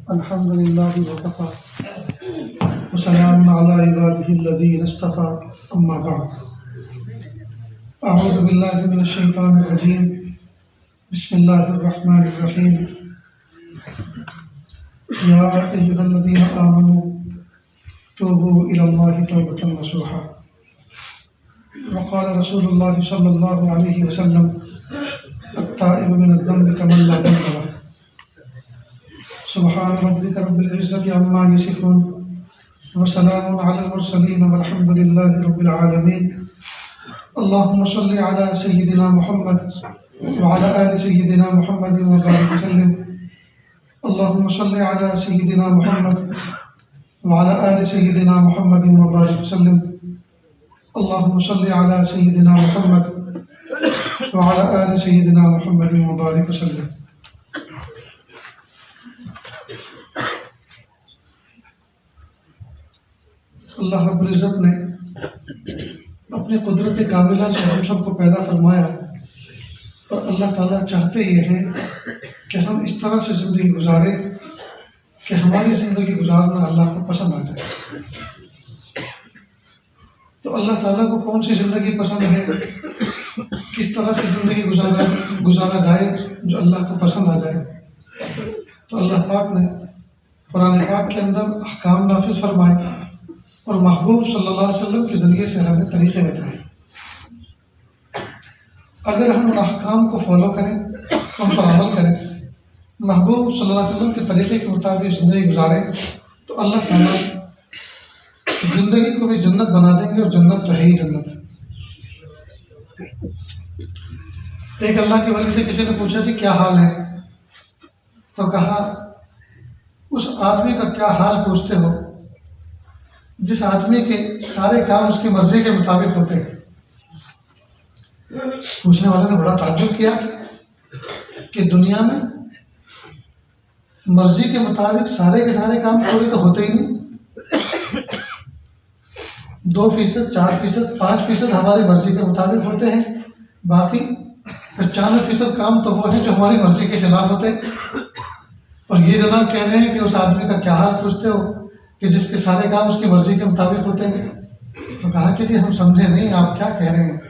अल्हम्दुलिल्लाहि वकफ़ा व सलामुन अला इबादिहिल्लज़ीना इस्तफ़ा अम्मा बअद। अऊज़ु बिल्लाहि मिनश शैतानिर रजीम। बिस्मिल्लाहिर रहमानिर रहीम। या अय्युहल्लज़ीना आमनू तूबू इलल्लाहि तौबतन नसूहा। व क़ाल रसूलुल्लाहि सल्लल्लाहु अलैहि वसल्लम अत्ताइबु मिनज़्ज़ंबि कमन ला ज़ंब लह। सुब्हान रब्बिका रब्बिल इज़्ज़ति अम्मा यसिफ़ून व सलामुन अलल मुरसलीन वल्हम्दुलिल्लाहि रब्बिल आलमीन। अल्लाहुम्मा सल्लि अला सय्यिदिना मुहम्मद व अला आलि सय्यिदिना मुहम्मद व बारिक वसल्लिम। अल्लाहुम्मा सल्लि अला सय्यिदिना मुहम्मद व अला आलि सय्यिदिना मुहम्मद व बारिक वसल्लिम। अल्लाहुम्मा सल्लि अला सय्यिदिना मुहम्मद व अला आलि सय्यिदिना मुहम्मद व बारिक वसल्लिम। अल्लाह रब्बुल इज़्ज़त ने अपनी कुदरत कामिला से हम सबको पैदा फरमाया और अल्लाह ताला चाहते ये हैं कि हम इस तरह से ज़िंदगी गुजारें कि हमारी ज़िंदगी गुजारना अल्लाह को पसंद आ जाए। तो अल्लाह ताला को कौन सी ज़िंदगी पसंद है, किस तरह से ज़िंदगी गुजारा जाए जो अल्लाह को पसंद आ जाए। तो अल्लाह पाक ने कुरान पाक के अंदर अहकाम नाफिज़ फरमाए और महबूब सल्लल्लाहु अलैहि वसल्लम के ज़रिए से हमें तरीक़े बताए। अगर हम उन अहकाम को फॉलो करें, उन पर अमल करें, महबूब सल्लल्लाहु अलैहि वसल्लम के तरीक़े के मुताबिक ज़िंदगी गुजारें, तो अल्लाह ताला ज़िंदगी को भी जन्नत बना देंगे और जन्नत तो है ही जन्नत। एक अल्लाह के वली से किसी ने पूछा जी क्या हाल है, तो कहा उस आदमी का क्या हाल पूछते हो जिस आदमी के सारे काम उसकी मर्जी के मुताबिक होते हैं। पूछने वाले ने बड़ा ताज्जुब किया कि दुनिया में मर्जी के मुताबिक सारे के सारे काम कभी तो होते ही नहीं। 2%, 4%, 5% हमारी मर्जी के मुताबिक होते हैं, बाकी 95% काम तो वो है जो हमारी मर्जी के खिलाफ होते हैं। और ये जनाब कह रहे हैं कि उस आदमी का क्या हाल पूछते हो कि जिसके सारे काम उसकी मर्जी के मुताबिक होते हैं। तो कहा कि जी हम समझे नहीं आप क्या कह रहे हैं,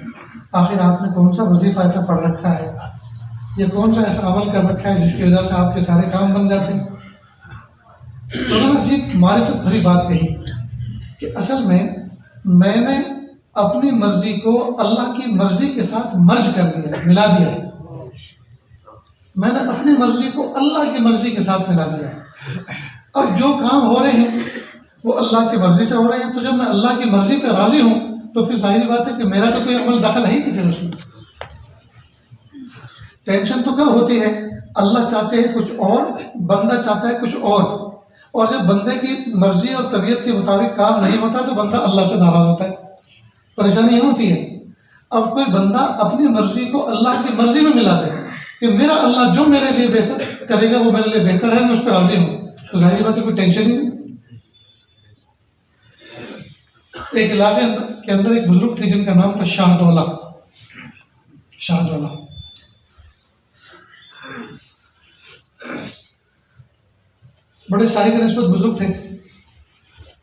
आखिर आपने कौन सा वजीफा ऐसा पढ़ रखा है या कौन सा ऐसा अमल कर रखा है जिसकी वजह से आपके सारे काम बन जाते हैं। तो उन्होंने अजीब मारिफत भरी बात कही कि असल में मैंने अपनी मर्जी को अल्लाह की मर्जी के साथ मर्ज कर दिया, मिला दिया। मैंने अपनी मर्जी को अल्लाह की मर्जी के साथ मिला दिया। अब जो काम हो रहे हैं वो अल्लाह की मर्जी से हो रहे हैं, तो जब मैं अल्लाह की मर्जी पे राजी हूँ तो फिर जाहिर बात है कि मेरा तो कोई अमल दखल है ही नहीं। फिर उसमें टेंशन तो कब होती है, अल्लाह चाहते हैं कुछ और, बंदा चाहता है कुछ और जब बंदे की मर्जी और तबीयत के मुताबिक काम नहीं होता तो बंदा अल्लाह से नाराज होता है। परेशानी ये होती है। अब कोई बंदा अपनी मर्जी को अल्लाह की मर्जी में मिला दे कि मेरा अल्लाह जो मेरे लिए बेहतर करेगा वो मेरे लिए बेहतर है, मैं उस पर राजी हूँ, तो जाहिर बात है कोई टेंशन ही नहीं। एक इलाके के अंदर एक बुजुर्ग थे जिनका नाम था शाहदौला। बड़े शाही के निस्बत बुजुर्ग थे।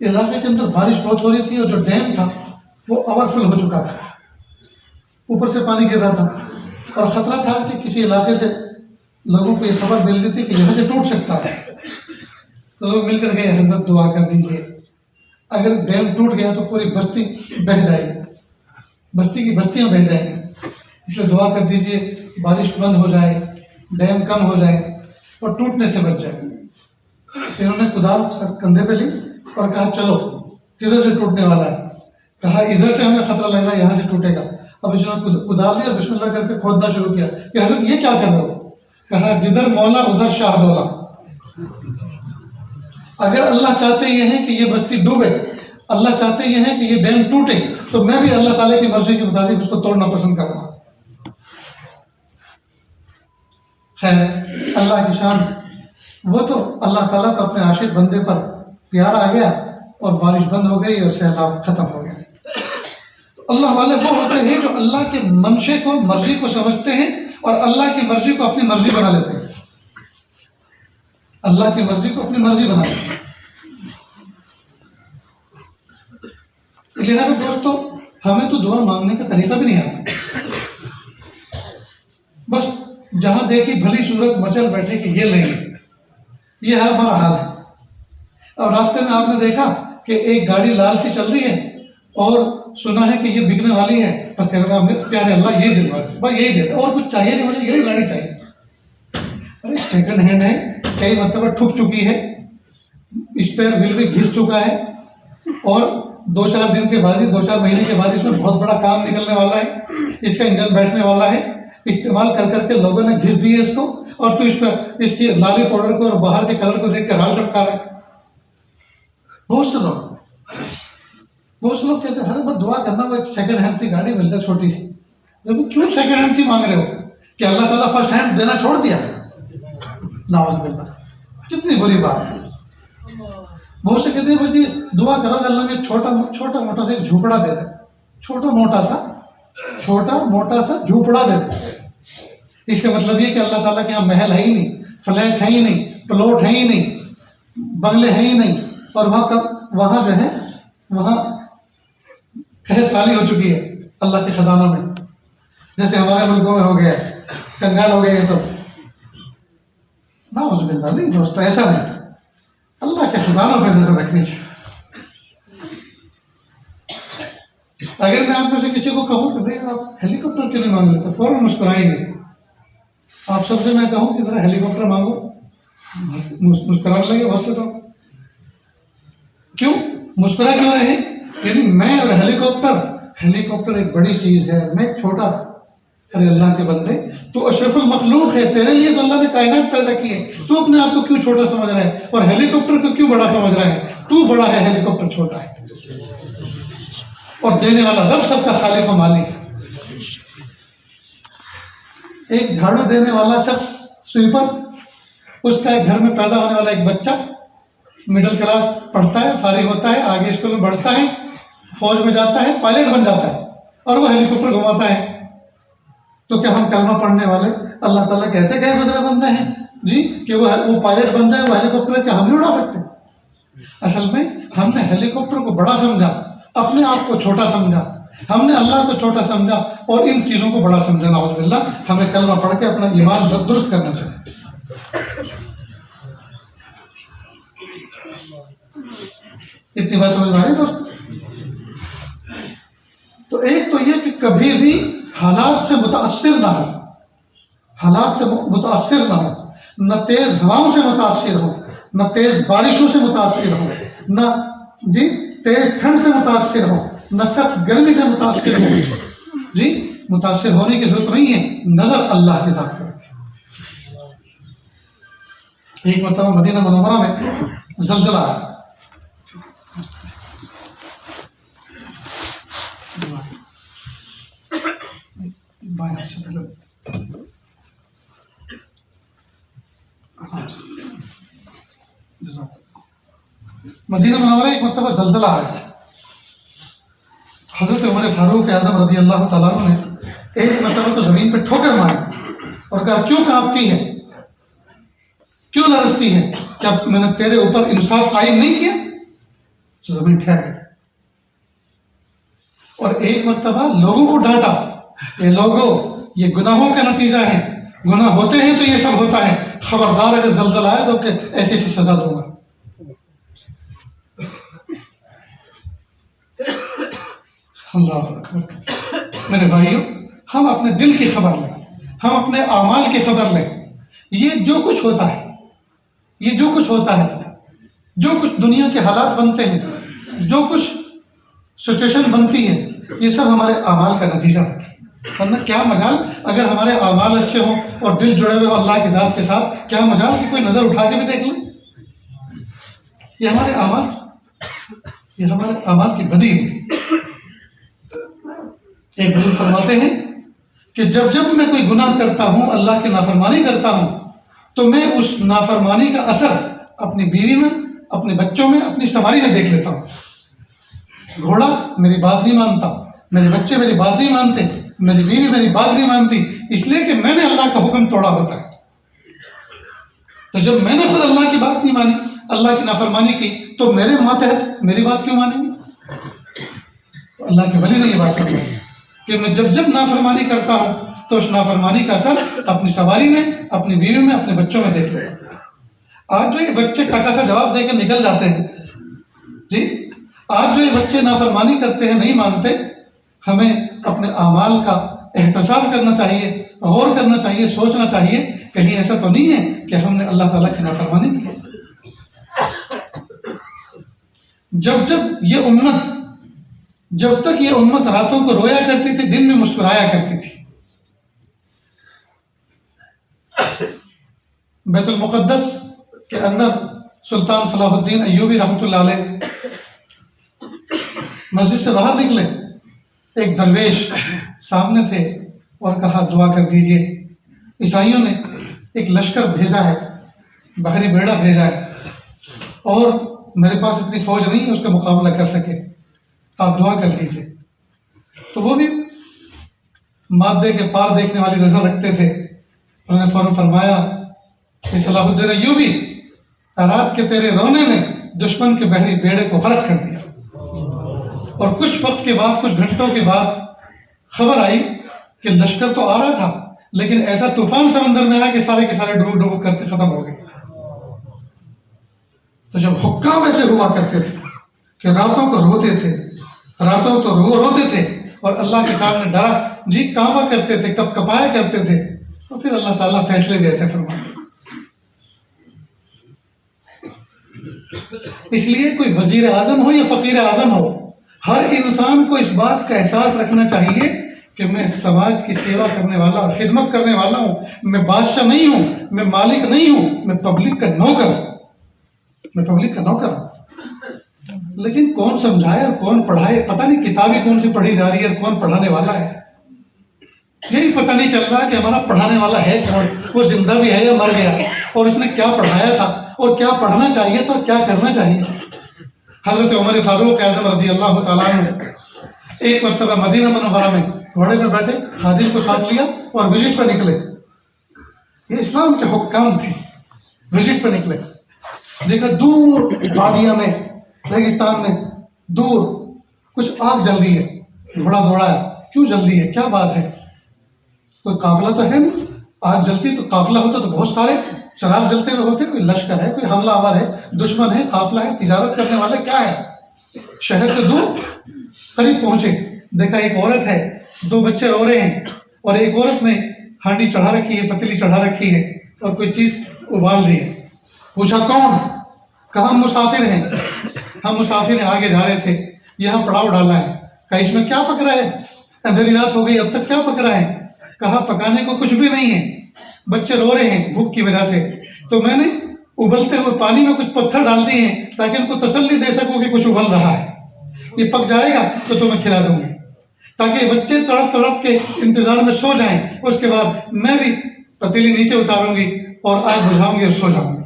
इलाके के अंदर बारिश बहुत हो रही थी और जो डैम था वो ओवरफुल हो चुका था, ऊपर से पानी गिर रहा था और खतरा था कि किसी इलाके से लोगों को ये खबर मिल रही थी कि यहाँ से टूट सकता है। तो लोग मिलकर गए, हजरत दुआ कर दीजिए, अगर डैम टूट गया तो पूरी बस्ती बह जाएगी, बस्ती की बस्तियां बह जाएंगी, इसलिए दुआ कर दीजिए बारिश बंद हो जाए, डैम कम हो जाए और टूटने से बच जाए। फिर उन्होंने कुदाल सर कंधे पे ली और कहा चलो किधर से टूटने वाला है। कहा इधर से हमें खतरा लग रहा है, यहाँ से टूटेगा। अब इसने कुदाल लिया, बिस्मिल्लाह करके खोदना शुरू किया कि हजरत ये क्या कर रहे हो। कहा जिधर मौला उधर शाहदौला। अगर अल्लाह चाहते ये हैं कि ये बस्ती डूबे, अल्लाह चाहते ये हैं कि ये डैम टूटे, तो मैं भी अल्लाह ताला की मर्जी के मुताबिक उसको तोड़ना पसंद करूँगा। खैर अल्लाह की शान, वो तो अल्लाह ताला को अपने आशिक बंदे पर प्यार आ गया और बारिश बंद हो गई और सैलाब खत्म हो गया। तो अल्लाह वाले वो होते हैं जो अल्लाह के मंशे को, मर्जी को समझते हैं और अल्लाह की मर्जी को अपनी मर्जी बना लेते हैं। अल्लाह की मर्जी को अपनी मर्जी बना दिया। लिहाजा दोस्तों, हमें तो दुआ मांगने का तरीका भी नहीं आता, बस जहां देखी भली सूरत मचल बैठे कि ये लेंगे, ये है हमारा हाल है। और रास्ते में आपने देखा कि एक गाड़ी लाल सी चल रही है और सुना है कि ये बिकने वाली है, बस कह रहा है प्यारे अल्लाह ये दिलवा दे, बस यही दे दे, और कुछ चाहिए नहीं, मुझे यही गाड़ी चाहिए। अरे सेकंड हैंड है, कई मरतबा ठुक चुकी है, स्पेयर व्हील भी घिस चुका है, और 2-4 दिन के बाद ही 2-4 महीने के बाद इसमें बहुत बड़ा काम निकलने वाला है, इसका इंजन बैठने वाला है, इस्तेमाल कर करके लोगों ने घिस दिए इसको, और तू इस पर इसकी लाली पाउडर को और बाहर के कलर को देख कर राल टपका रहे। बहुत से लोग कहते हैं अरे बस दुआ करना, वो एक सेकंड हैंड सी गाड़ी मिल जाए छोटी सी। लेकिन क्यों सेकंड हैंड सी मांग रहे हो? कि अल्लाह ताला फर्स्ट हैंड देना छोड़ दिया? नाउज़ुबिल्लाह, कितनी बुरी बात है। बहुत से कहते हैं जी दुआ करो अल्लाह में छोटा मोटा सा एक झूपड़ा दे दे, छोटा मोटा सा झूपड़ा दे दे। इसका मतलब ये कि अल्लाह ताला के यहाँ महल है ही नहीं, फ्लैट है ही नहीं, प्लॉट है ही नहीं, बंगले है ही नहीं, और वहाँ जो है वहाँ खैर साली हो चुकी है अल्लाह के खजानों में, जैसे हमारे मुल्कों में हो गया, कंगाल हो गए ये सब। नाउज़ुबिल्लाह, नहीं दोस्तों, ऐसा नहीं, अल्लाह के खजानों पर नजर रखनी चाहिए। अगर मैं आप में से किसी को कहूँ कि भाई आप हेलीकॉप्टर क्यों नहीं मांग लेते, तो फौरन मुस्कुराएंगे। आप सबसे मैं कहूँ कि जरा हेलीकॉप्टर मांगो, मुस्कुराने लगे बहुत से। तो क्यों मुस्कुरा क्यों रहे? यानी मैं और हेलीकॉप्टर एक बड़ी चीज है, मैं एक छोटा। अरे अल्लाह के बंदे, तो अशरफुल मखलूक है, तेरे लिए तो अल्लाह ने कायनात पैदा की है, तू अपने आप को क्यों छोटा समझ रहा है, और हेलीकॉप्टर को क्यों बड़ा समझ रहा है? तू बड़ा है, हेलीकॉप्टर छोटा है। और देने वाला रब सबका खालिक व मालिक। एक झाड़ू देने वाला शख्स, स्वीपर, उसका एक घर में पैदा होने वाला एक बच्चा मिडिल क्लास पढ़ता है, फारिग होता है, आगे स्कूल में बढ़ता है, फौज में जाता है, पायलट बन जाता है, और वो हेलीकॉप्टर घुमाता है। तो क्या हम कलमा पढ़ने वाले अल्लाह ताला कैसे गए गुजरे बंदे हैं जी कि वो पायलट बन जाए, वो हेलीकॉप्टर क्या हम नहीं उड़ा सकते? असल में हमने हेलीकॉप्टर को बड़ा समझा, अपने आप को छोटा समझा, हमने अल्लाह को छोटा समझा और इन चीज़ों को बड़ा समझा। नाउज़ुबिल्लाह, हमें कलमा पढ़ के अपना ईमान दुरुस्त करना चाहिए। इतनी बात समझ में आ रही दोस्त? तो एक तो ये कि कभी भी हालात से मुतासिर ना हो, न तेज हवाओं से मुतासिर हो, न तेज बारिशों से मुतासिर हो, न जी तेज ठंड से मुतासिर हो, न सख्त गर्मी से मुतासिर हो। जी मुतासिर होने की जरूरत नहीं है, नजर अल्लाह के साथ करें। एक मतलब मदीना मुनव्वरा में ज़लज़ला आया, मदीना मुनव्वरा एक मतलब ज़लज़ला आया। हज़रत उमर फारूक आज़म रज़ी अल्लाह तआला अन्हु ने एक मतलब तो ज़मीन पे ठोकर मारी और कहा क्यों कांपती है, क्यों लरजती है, क्या मैंने तेरे ऊपर इंसाफ कायम नहीं किया? तो ज़मीन ठहर गई। और एक मरतबा लोगों को डांटा, ये लोगों, ये गुनाहों का नतीजा है, गुनाह होते हैं तो ये सब होता है, खबरदार अगर ज़लज़ला आए तो ऐसी ऐसी सजा दूंगा। अल्लाह अकबर। मेरे भाइयों, हम अपने दिल की खबर लें, हम अपने आमाल की खबर लें। ये जो कुछ होता है, ये जो कुछ होता है, जो कुछ दुनिया के हालात बनते हैं, जो कुछ सिचुएशन बनती है, ये सब हमारे आमाल का नतीजा होता है। वरना क्या मजाल अगर हमारे आमाल अच्छे हों और दिल जुड़े हुए अल्लाह की ज़ात के साथ, क्या मजाल कि कोई नज़र उठा के भी देख ले? ये हमारे आमाल की बदी होती। एक बुजुर्ग फरमाते हैं कि जब जब मैं कोई गुनाह करता हूँ, अल्लाह की नाफरमानी करता हूँ, तो मैं उस नाफरमानी का असर अपनी बीवी में, अपने बच्चों में, अपनी सवारी में देख लेता हूँ। घोड़ा मेरी बात नहीं मानता, मेरे बच्चे मेरी बात नहीं मानते, मेरी बीवी मेरी बात नहीं मानती, इसलिए कि मैंने अल्लाह का हुक्म तोड़ा होता है। तो जब मैंने खुद अल्लाह की बात नहीं मानी, अल्लाह की नाफरमानी की, तो मेरे मातहत मेरी बात क्यों मानेंगे? तो अल्लाह के वली ने ये बात फरमाई कि मैं जब जब नाफरमानी करता हूँ तो उस नाफरमानी का असर अपनी सवारी में, अपनी बीवी में, अपने बच्चों में देख लेगा। आज जो ये बच्चे टका सा जवाब दे के निकल जाते हैं जी, आज जो ये बच्चे नाफरमानी करते हैं, नहीं मानते, हमें अपने अमाल का एहतसाब करना चाहिए, गौर करना चाहिए, सोचना चाहिए कहीं ऐसा तो नहीं है कि हमने अल्लाह ताला की नाफरमानी की है। जब तक ये उम्मत रातों को रोया करती थी, दिन में मुस्कुराया करती थी। बैतुल मुक़द्दस के अंदर सुल्तान सलाहुद्दीन अय्यूबी रहमतुल्लाह अलैह मस्जिद से बाहर निकले, एक दरवेश सामने थे और कहा दुआ कर दीजिए। ईसाइयों ने एक लश्कर भेजा है, बहरी बेड़ा भेजा है, और मेरे पास इतनी फौज नहीं है उसका मुकाबला कर सके, आप दुआ कर दीजिए। तो वो भी मादे के पार देखने वाली नजर रखते थे। उन्होंने फौरन फरमाया कि सलाहुद्दीन अय्यूबी, रात के तेरे रोने ने दुश्मन के बहरी बेड़े को गरक कर दिया। और कुछ वक्त के बाद, कुछ घंटों के बाद खबर आई कि लश्कर तो आ रहा था, लेकिन ऐसा तूफान समंदर में आया कि सारे के सारे डूब डूब करके खत्म हो गए। तो जब हुक्काम ऐसे हुआ करते थे कि रातों को रोते थे, रातों तो रोते थे और अल्लाह के सामने डरा जी कांपा करते थे, कप कपाया करते थे, तो फिर अल्लाह ताला फैसले भी ऐसे फरमाते। इसलिए कोई वजीर आजम हो या फकीर आजम हो, हर इंसान को इस बात का एहसास रखना चाहिए कि मैं समाज की सेवा करने वाला और खिदमत करने वाला हूँ। मैं बादशाह नहीं हूँ, मैं मालिक नहीं हूँ, मैं पब्लिक का नौकर हूँ, मैं पब्लिक का नौकर हूँ। लेकिन कौन समझाए और कौन पढ़ाए, पता नहीं किताबें कौन सी पढ़ी जा रही है और कौन पढ़ाने वाला है, यही पता नहीं चल रहा कि हमारा पढ़ाने वाला है कौन, वो जिंदा भी है या मर गया, और उसने क्या पढ़ाया था और क्या पढ़ना चाहिए था, क्या करना चाहिए। हजरत उमर फारूक आज़म रज़ी अल्लाह तआला अन्हु एक मरतबा मदीना मुनव्वरा में घोड़े पर बैठे, खादिम को साथ लिया और विजिट पर निकले। ये इस्लाम के हुक्काम थे, विजिट पर निकले। देखा दूर वादिया में, रेगिस्तान में दूर कुछ आग जल रही है, घोड़ा दौड़ा है, क्यों जल रही है, क्या बात है, कोई काफिला तो है नहीं, आग जलती तो काफिला होता तो बहुत सारे चराग जलते हुए होते, कोई लश्कर है, कोई हमलावर है, दुश्मन है, काफिला है, तिजारत करने वाला क्या है। शहर से दूर करीब पहुंचे, देखा एक औरत है, दो बच्चे रो रहे हैं, और एक औरत ने हांडी चढ़ा रखी है, पतीली चढ़ा रखी है और कोई चीज उबाल रही है। पूछा कौन? कहा हम मुसाफिर हैं, हम मुसाफिर हैं, आगे जा रहे थे, यहाँ पड़ाव डाला है। कहा इसमें क्या पक रहा है, अंधेरी रात हो गई, अब तक क्या पक रहा है? कहा पकाने को कुछ भी नहीं है, बच्चे रो रहे हैं भूख की वजह से, तो मैंने उबलते हुए पानी में कुछ पत्थर डाल दिए हैं ताकि उनको तसल्ली दे सकूं कि कुछ उबल रहा है, ये पक जाएगा तो तुम्हें खिला दूंगी, ताकि बच्चे तड़प तड़प के इंतजार में सो जाएं। उसके बाद मैं भी पतीली नीचे उतारूंगी और आग बुझाऊंगी और सो जाऊंगी।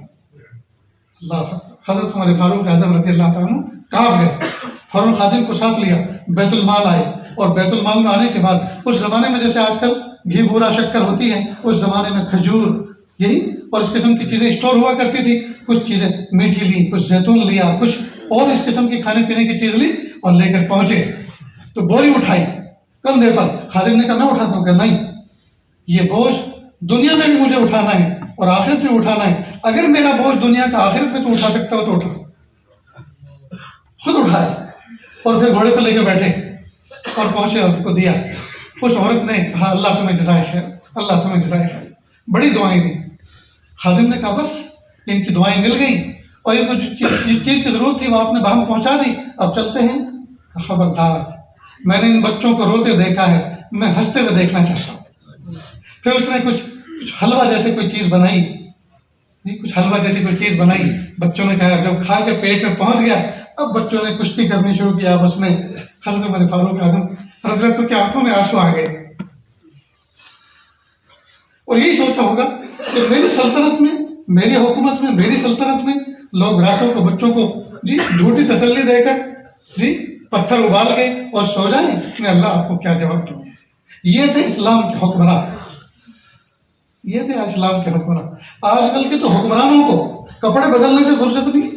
हजरत हमारे फारूक आज़म रज़ी अल्लाह तआला अन्हु कांप गए, फौरन खादिम को साथ लिया, बैतुल माल आए, और बैतुल माल में आने के बाद उस जमाने में जैसे आजकल घी बूरा शक्कर होती है, उस जमाने में खजूर यही और इस किस्म की चीजें स्टोर हुआ करती थी। कुछ चीजें मीठी ली, कुछ जैतून लिया, कुछ और इस किस्म की खाने पीने की चीज ली और लेकर पहुंचे। तो बोरी उठाई कंधे पर, खादिम ने कहा मैं उठाता हूँ, कहा नहीं, ये बोझ दुनिया में भी मुझे उठाना है और आखिरत में उठाना है। अगर मेरा बोझ दुनिया का आखिरत में तो उठा सकता हो तो उठा। खुद उठाया और फिर घोड़े पर लेकर बैठे और पहुंचे और उनको दिया। उस औरत ने कहा अल्लाह तुम्हें जज़ाए खैर, अल्लाह तुम्हें जज़ाए खैर, बड़ी दुआएं दी। खादिम ने कहा बस इनकी दुआएं मिल गई और इनको जिस चीज़ की जरूरत थी वो आपने बाहर पहुंचा दी, अब चलते हैं। खबरदार, मैंने इन बच्चों को रोते देखा है, मैं हंसते हुए देखना चाहता हूँ। फिर उसने कुछ हलवा जैसे कोई चीज़ बनाई, कुछ हलवा जैसी कोई चीज़ बनाई, बच्चों ने कहा, जब खा के पेट में पहुंच गया, अब बच्चों ने कुश्ती करनी शुरू किया आपस में। हज़रत उमर फारूक आज़म रज़ियल्लाहु की आंखों में आंसू आ गए और यही सोचा होगा कि मेरी सल्तनत में, मेरी हुकूमत में, मेरी सल्तनत में लोग रातों को बच्चों को जी झूठी तसल्ली देकर जी पत्थर उबाल के और सो जाए, मैं अल्लाह आपको क्या जवाब दूँ। ये थे इस्लाम के हुक्मरान। ये थे इस्लाम के हुक्मरान। आजकल के तो हुक्मरानों को कपड़े बदलने से फुर्सत नहीं,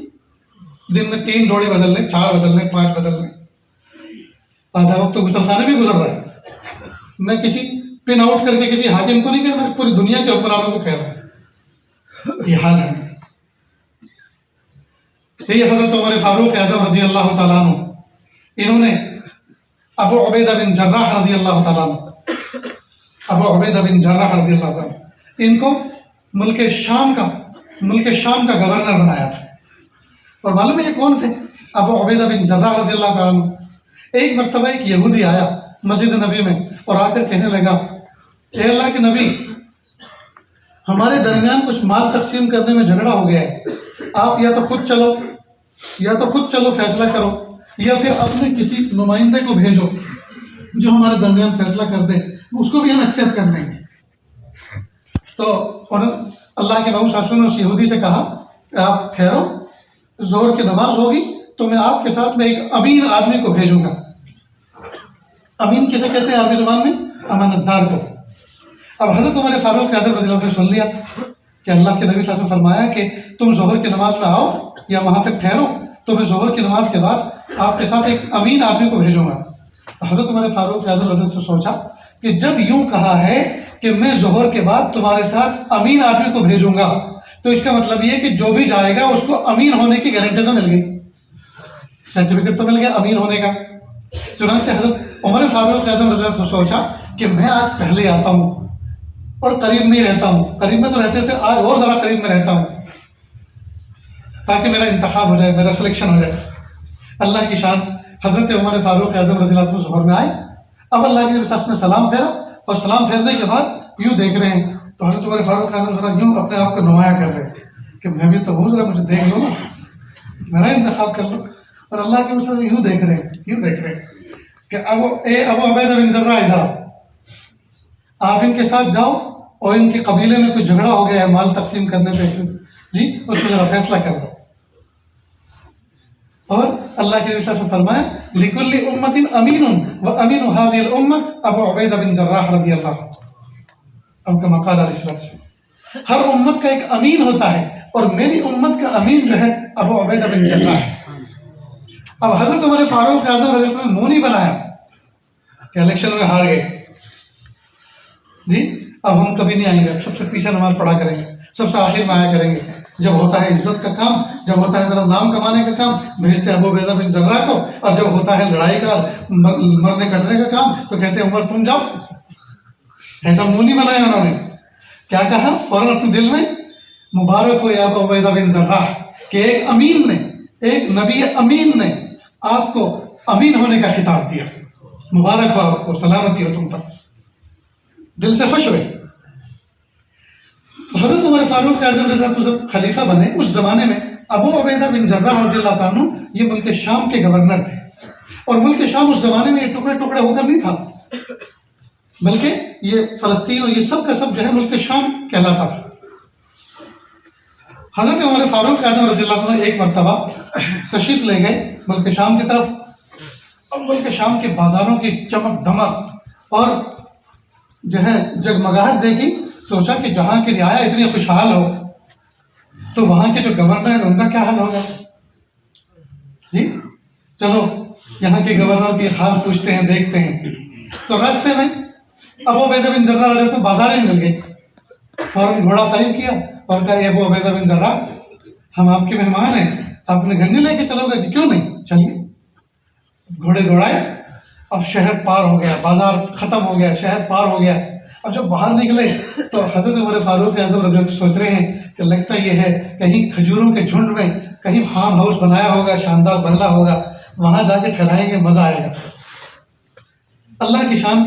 दिन में 3 जोड़ी बदल लें, 4 बदल लें, 5 बदल लें, आधा वक्त तो गुसलखाने में गुजर रहा है। मैं किसी पिन आउट करके किसी हाकिम को नहीं कह रहा, पूरी दुनिया के हुक्मरानों को कह रहा हूँ, ये हाल है। ये हजरत उमर फारूक आज़म रज़ी अल्लाह ताला अन्हु, इन्होंने अबू उबैदा बिन जर्राह रज़ी अल्लाह ताला अन्हु, अबू उबैदा बिन जर्राह रज़ी अल्लाह ताला, इनको मुल्क शाम का गवर्नर बनाया था। और मालूम है ये कौन थे? अबू उबैदा बिन जर्राह रज़ी अल्लाह ताला अन्हु। एक मरतबा एक यहूदी आया मस्जिद नबी में और आकर कहने लगा, ए अल्लाह के नबी, हमारे दरमियान कुछ माल तकसीम करने में झगड़ा हो गया है, आप या तो खुद चलो फैसला करो, या फिर अपने किसी नुमाइंदे को भेजो जो हमारे दरमियान फैसला कर दे, उसको भी हम एक्सेप्ट कर लेंगे। तो और अल्लाह के नबी सल्लल्लाहु अलैहि वसल्लम ने उस यहूदी से कहा, आप ठहरो, जोहर की नमाज होगी तो मैं आपके साथ में एक अमीन आदमी को भेजूंगा। अमीन किसे कहते हैं अरबी जुबान में? अमानतदार को। अब हज़रत उमर फारूक आज़म रज़ी अल्लाह से सुन लिया कि अल्लाह के नबी सल्लल्लाहु अलैहि वसल्लम फरमाया कि तुम जोहर की नमाज में आओ या वहाँ तक ठहरो, तो मैं जोहर की नमाज के बाद आपके साथ एक अमीन आदमी को भेजूंगा। तो हज़रत उमर फारूक आज़म रज़ी अल्लाह से सोचा कि जब यूँ कहा है कि मैं जोहर के बाद तुम्हारे साथ अमीन आदमी को भेजूंगा, तो इसका मतलब ये कि जो भी जाएगा उसको अमीन होने की गारंटी तो मिल गई, सर्टिफिकेट तो मिल गया अमीन होने का। चुनांचे हज़रत उमर फारूक आज़म रज़ी अल्लाह से सोचा कि मैं आज पहले आता हूँ और करीब नहीं रहता हूँ, करीब में तो रहते थे, आज और ज़रा करीब में रहता हूँ ताकि मेरा इंतखाब हो जाए, मेरा सिलेक्शन हो जाए। अल्लाह की शान, हज़रत उमर फारूक आज़म रज़ी अल्लाह अन्हु ज़ोहर में आए। अब अल्लाह के नबी ने सलाम फेरा और सलाम फेरने के बाद यूँ देख रहे हैं, तो हज़रत उमर फारूक आज़म ज़रा यूँ अपने आप को नुमाया कर रहे कि मैं भी तो हूँ, ज़रा मुझे देख लो ना, मेरा इंतखाब कर लो। और अल्लाह के नबी यूँ देख रहे हैं कि अबू उबैदा बिन जर्राह इधर, आप इनके साथ जाओ और इनके कबीले में कोई झगड़ा हो गया है माल तकसीम करने पे जी, उसमें ज़रा फैसला कर दो। और अल्लाह के नबी ने फरमाया, लिकुल्लि उम्मतिन अमीनुन व अमीनु हाज़िहिल उम्मा अबू उबैदा बिन जर्राह रज़ी अल्लाह अन्हु, कमा क़ाल अलैहि वसल्लम। हर उम्मत का एक अमीन होता है और मेरी उम्मत का अमीन जो है अबू उबैदा बिन जर्राह है। अब हज़रत उमर फारूक आज़म रज़ी अल्लाह अन्हु ने मुँह नहीं बनाया कि इलेक्शन में हार गए जी, अब हम कभी नहीं आएंगे, सबसे पीछे नमाज पढ़ा करेंगे, सबसे आखिर में आया करेंगे। जब होता है इज्जत का काम, जब होता है जरा नाम कमाने का काम, भेजते अबू उबैदा बिन जर्राह को, और जब होता है लड़ाई का मरने कटने का काम तो कहते हैं उमर तुम जाओ। ऐसा मुंह नहीं बनाया उन्होंने, क्या कहा फौरन अपने दिल में, मुबारक हो या अबू उबैदा बिन जर्राह कि एक अमीन ने, एक नबी अमीन ने आपको अमीन होने का खिताब दिया, मुबारक हो आपको, सलामती हो तुम पर। दिल से खुश हुए। हज़रत उमर फारूक आज़म रज़ी अल्लाह अन्हु जब खलीफा बने, उस ज़माने में अबू उबैदा बिन जर्राह रज़ी अल्लाह अन्हु ये मुल्क शाम के गवर्नर थे। और मुल्क शाम उस ज़माने में ये टुकड़े टुकड़े होकर नहीं था, बल्कि ये फ़लस्तीन और ये सब का सब जो है मुल्क शाम कहलाता था। हज़रत उमर फारूक आज़म रज़ी अल्लाह अन्हु एक मरतबा तशरीफ़ ले गए मुल्क शाम की तरफ। और मुल्क शाम के बाज़ारों की चमक धमक और जो है जगमगाहट देखी, सोचा कि जहाँ की रियाया इतनी खुशहाल हो तो वहाँ के जो गवर्नर हैं उनका क्या हाल होगा जी। चलो यहाँ के गवर्नर की हाल पूछते हैं, देखते हैं। तो रास्ते में अबू उबैदा बिन जर्राह रज़ी अल्लाह बाजार में मिल गए। फौरन घोड़ा करीब किया और कहा, अबू उबैदा बिन जर्राह, हम आपके मेहमान हैं, आप अपने घर नहीं लेके चलोगे? क्यों नहीं, चलिए। घोड़े दौड़ाए। अब शहर पार हो गया, बाजार खत्म हो गया, शहर पार हो गया। अब जब बाहर निकले तो हज़रत उमर फारूक आज़म रज़ी अल्लाह सोच रहे हैं कि लगता ये है कहीं खजूरों के झुंड में कहीं फार्म हाउस बनाया होगा, शानदार बंगला होगा, वहाँ जाके ठहराएंगे, मज़ा आएगा। अल्लाह की शान,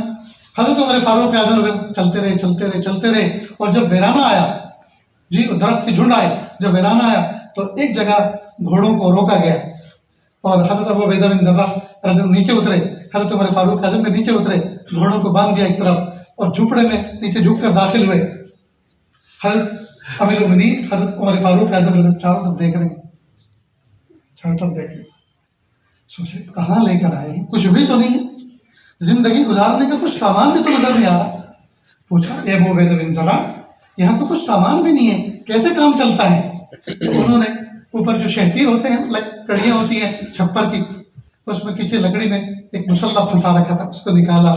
हज़रत उमर फारूक आज़म रज़ी अल्लाह चलते रहे। और जब वीराना आया जी, दरख्त के झुंड आए, जब वीराना आया तो एक जगह घोड़ों को रोका गया और हज़रत अबू उबैदा बिन जर्राह नीचे उतरे। हज़रत उमर फारूक आज़म के नीचे उतरे, घोड़ों को बांध दिया एक तरफ और झुपड़े में नीचे झुककर दाखिल हुए। हज़रत अमीरुल मोमिनीन हज़रत उमर फारूक आज़म चारों तरफ देख रहे हैं, सोचे कहाँ लेकर आए, कुछ भी तो नहीं है, जिंदगी गुजारने का कुछ सामान भी तो नजर नहीं आ रहा। पूछा, अबू उबैदा बिन जर्राह, यहाँ तो कुछ सामान भी नहीं है, कैसे काम चलता है? तो उन्होंने ऊपर जो शहतीर होते हैं, लकड़ियाँ होती हैं छप्पर की, उसमें किसी लकड़ी में एक मुसल्ला फंसा रखा था, उसको निकाला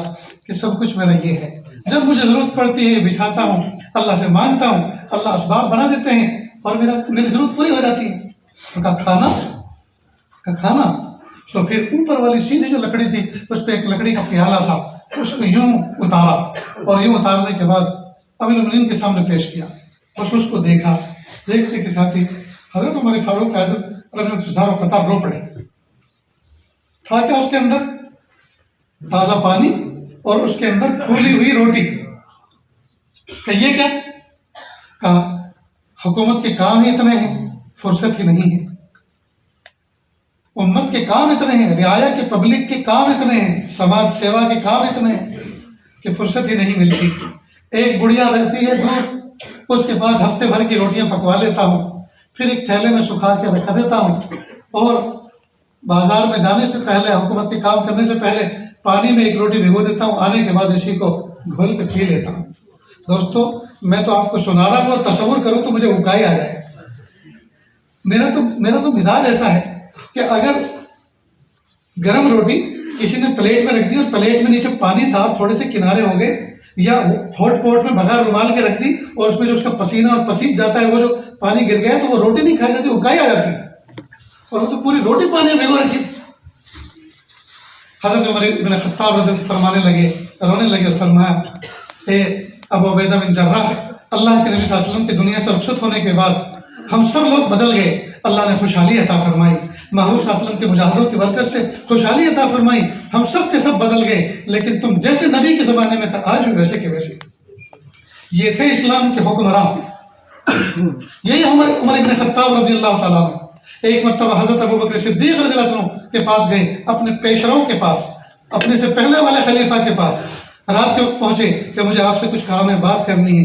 कि सब कुछ मेरा ये है, जब मुझे जरूरत पड़ती है बिछाता हूँ, अल्लाह से मांगता हूँ, अल्लाह असबाब बना देते हैं और मेरी जरूरत पूरी हो जाती है। तो खाना तो फिर ऊपर वाली सीधी जो लकड़ी थी उस पर एक लकड़ी का प्याला था, उसको यूं उतारा और यूं उतारने के बाद अमीरुल मोमिनीन के सामने पेश किया। बस उसको देखा, देखते के साथ ही हजरत उमर फारूक हज़ारों कतार रो पड़े। था क्या उसके अंदर? ताज़ा पानी और उसके अंदर फूली हुई रोटी। कहिए क्या? कहा हुकूमत के काम ही इतने हैं, फुर्सत ही नहीं है। उम्मत के काम इतने हैं, रियाया के पब्लिक के काम इतने हैं, समाज सेवा के काम इतने हैं कि फुर्सत ही नहीं मिलती। एक बुढ़िया रहती है दूर, उसके पास हफ्ते भर की रोटियां पकवा लेता हूँ, फिर एक थैले में सुखा के रखा देता हूँ और बाजार में जाने से पहले, हुकूमत के काम करने से पहले पानी में एक रोटी भिगो देता हूँ, आने के बाद इसी को घोल के पी लेता हूँ। दोस्तों, मैं तो आपको सुना रहा हूँ, तसव्वुर करूँ तो मुझे उकाई आ जाए। मेरा तो मिजाज ऐसा है कि अगर गरम रोटी किसी ने प्लेट में रख दी और प्लेट में नीचे पानी था, थोड़े से किनारे हो गए, या हॉट पॉट में बगैर रुमाल के रख दी और उसमें जो उसका पसीना और पसीज जाता है, वो जो पानी गिर गया तो वो रोटी नहीं खाई जाती, उकाई आ जाती है। और वो तो पूरी रोटी पानी में भिगो रखी थी। हज़रत उमर इब्न ख़त्ताब रज़ियल्लाहु अन्हु फरमाने लगे, रोने लगे और फरमाया, ए अबू उबैदा बिन जर्राह, अल्लाह के नबी सल्लल्लाहु अलैहि वसल्लम के दुनिया से रुखसत होने के बाद हम सब लोग बदल गए, अल्लाह ने खुशहाली अता फरमाई, महबूब सल्लल्लाहु अलैहि वसल्लम के मुजाहिदों की बरकत से खुशहाली अता फरमाई, हम सब के सब बदल गए, लेकिन तुम जैसे नबी के ज़माने में था आज भी वैसे के वैसे। ये थे इस्लाम के हुक्मरान। यही उमर इब्न ख़त्ताब रज़ियल्लाहु ताला अन्हु एक मरतबा हज़रत अबू बकर सिद्दीक़ रज़ियल्लाहु अन्हु के पास गए, अपने पेशरों के पास, अपने से पहले वाले खलीफा के पास। रात के वक्त पहुंचे कि मुझे आपसे कुछ काम है, बात करनी है।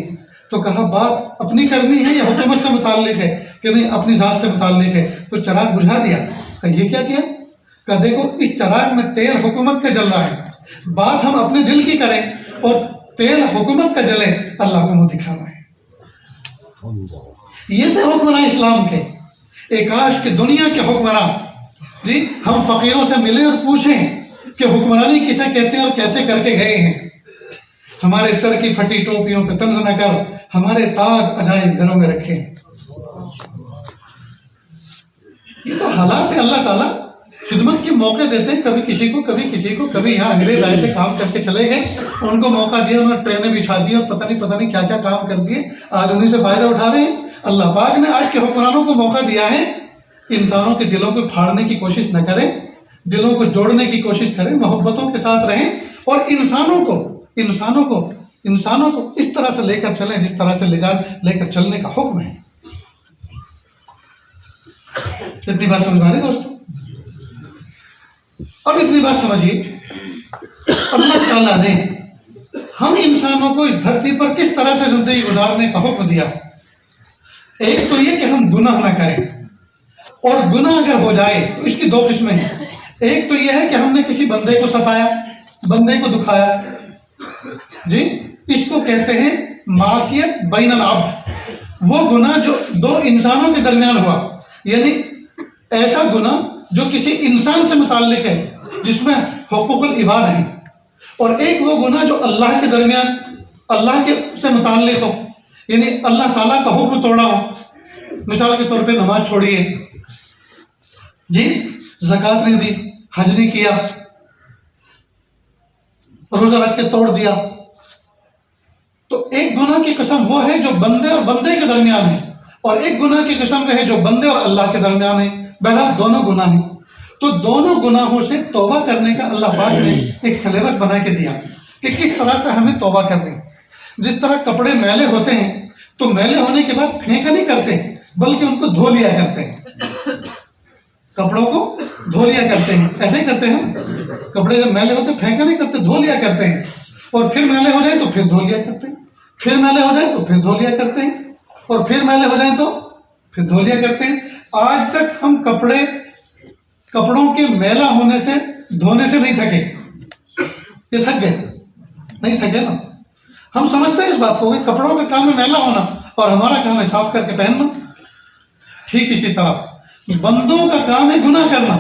तो कहा बात अपनी करनी है या हुकूमत से मुताल्लिक है? कि नहीं, अपनी ज़ात से मुताल्लिक है। तो चिराग बुझा दिया। कहा ये क्या किया? कहा देखो, इस चिराग में तेल हुकूमत का जल रहा है, बात हम अपने दिल की करें और तेल हुकूमत का जले, अल्लाह को मुँह दिखाना है। ये थे हुक्मरान इस्लाम के। काश के दुनिया के हुक्मरान जी हम फ़कीरों से मिले और पूछें कि हुक्मरानी किसे कहते हैं और कैसे करके गए हैं। हमारे सर की फटी टोपियों पर तंज न कर, हमारे ताज अजाइब घरों में रखे। ये तो हालात है। अल्लाह ताला खिदमत के मौके देते हैं, कभी किसी को, कभी किसी को। कभी यहाँ अंग्रेज आए थे, काम करके चले गए, उनको मौका दिया, उन्होंने ट्रेनें बिछा दी और पता नहीं क्या क्या काम कर दिए, आज उन्हीं से फायदा उठा रहे हैं। अल्लाह पाक ने आज के हुक्मरानों को मौका दिया है, इंसानों के दिलों को फाड़ने की कोशिश न करें, दिलों को जोड़ने की कोशिश करें, मोहब्बतों के साथ रहें और इंसानों को इस तरह से लेकर चलें जिस तरह से लेकर चलने का हुक्म है। इतनी बात समझ में दोस्तों? अब इतनी बात समझिए, अल्लाह ताला ने हम इंसानों को इस धरती पर किस तरह से जिंदगी गुजारने का हुक्म दिया। एक तो ये कि हम गुनाह ना करें, और गुनाह अगर हो जाए तो इसकी दो किस्में हैं। एक तो यह है कि हमने किसी बंदे को सताया, बंदे को दुखाया जी, इसको कहते हैं मासियत बैनल अब्द। वो गुनाह जो दो इंसानों के दरमियान हुआ, यानी ऐसा गुनाह जो किसी इंसान से मुताल्लिक है, जिसमें हुकूकुल इबाद है। और एक वो गुनाह जो अल्लाह के दरमियान, अल्लाह के से मुताल्लिक हो, यानी अल्लाह ताला का हुक्म तोड़ा हो। मिसाल के तौर पे नमाज छोड़िए जी, ज़कात नहीं दी, हज नहीं किया, रोजा रख के तोड़ दिया। तो एक गुनाह की कसम वो है जो बंदे और बंदे के दरमियान है, और एक गुनाह की कसम वह है जो बंदे और अल्लाह के दरमियान है। बहरहाल दोनों गुनाह हैं। तो दोनों गुनाहों से तौबा करने का अल्लाह पाक ने एक सिलेबस बना के दिया कि किस तरह से हमें तौबा करनी। जिस तरह कपड़े मैले होते हैं तो मैले होने के बाद फेंका नहीं करते, बल्कि उनको धो लिया करते हैं। कपड़ों को धो लिया करते हैं, ऐसे ही करते हैं। कपड़े जब मैले होते फेंका नहीं करते, धो लिया करते हैं, और फिर मैले हो जाए तो फिर धो लिया करते हैं, फिर मैले हो जाए तो फिर धो लिया करते हैं, और फिर मैले हो जाए तो फिर धो लिया करते हैं। आज तक हम कपड़ों के मैला होने से, धोने से नहीं थके। ये थक गए? नहीं थके ना। हम समझते हैं इस बात को कि कपड़ों के काम में मैला होना और हमारा काम है साफ करके पहनना। ठीक इसी तरह बंदों का काम है गुनाह करना।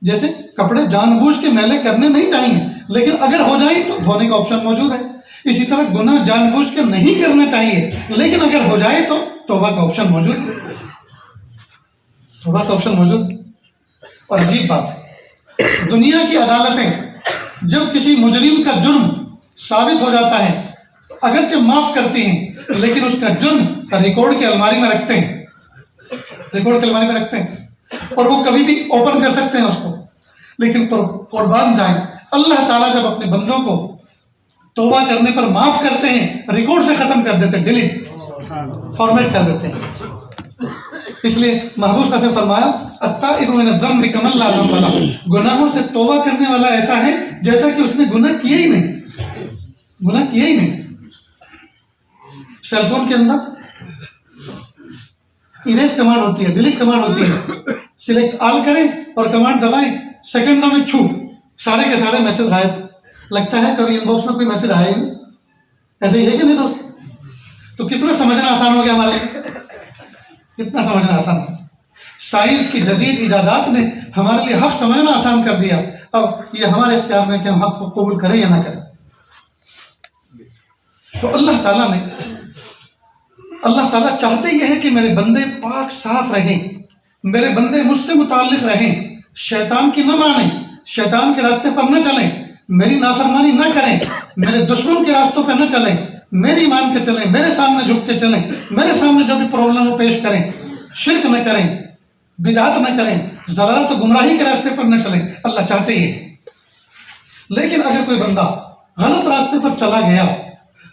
जैसे कपड़े जानबूझ के मैले करने नहीं चाहिए, लेकिन अगर हो जाए तो धोने का ऑप्शन मौजूद है। इसी तरह गुनाह जानबूझ के नहीं करना चाहिए, लेकिन अगर हो जाए तो तौबा का ऑप्शन मौजूद है। तौबा का ऑप्शन मौजूद। और अजीब बात है, दुनिया की अदालतें जब किसी मुजरिम का जुर्म साबित हो जाता है अगरचे माफ करती हैं, लेकिन उसका जुर्म रिकॉर्ड की अलमारी में रखते हैं, रिकॉर्ड की अलमारी में रखते हैं, और वो कभी भी ओपन कर सकते हैं उसको। लेकिन कुर्बान जाए, अल्लाह ताला जब अपने बंदों को तौबा करने पर माफ करते हैं, रिकॉर्ड से खत्म कर देते हैं, डिलीट फॉर्मेट कर देते हैं। इसलिए महबूब सल्लल्लाहु अलैहि वसल्लम फरमाया, अत्ताइबु मिन ज़म्बि कमन ला ज़म्ब लहु, गुनाहों से तौबा करने वाला ऐसा है जैसा कि उसने गुनाह किए ही नहीं, गुनाह किए ही नहीं। सेलफोन के अंदर इरेज कमांड होती है, डिलीट कमांड होती है, सिलेक्ट ऑल करें और कमांड दबाएं, सेकंडों में छू सारे के सारे मैसेज गायब। लगता है कभी इनबॉक्स में कोई मैसेज आया ही नहीं, ऐसे ही है कि नहीं दोस्त? तो कितना समझना आसान हो गया हमारे लिए, कितना समझना आसान। साइंस की जदीद इजादात ने हमारे लिए हक समझना आसान कर दिया। अब ये हमारे इख्तियार में कि हम हक को कबूल करें या ना करें। तो अल्लाह ताला चाहते ये है कि मेरे बंदे पाक साफ रहें, मेरे बंदे मुझसे मुताल्लिक रहें, शैतान की न माने, शैतान के रास्ते पर न चलें, मेरी नाफरमानी न करें, मेरे दुश्मन के रास्तों पर न चलें, मेरी मान के चलें, मेरे सामने झुक के चलें, मेरे सामने जो भी प्रॉब्लम वो पेश करें, शिर्क न करें, बिदात न करें, ज़लालत तो गुमराही के रास्ते पर न चलें। अल्लाह चाहते ही है। लेकिन अगर कोई बंदा गलत रास्ते पर चला गया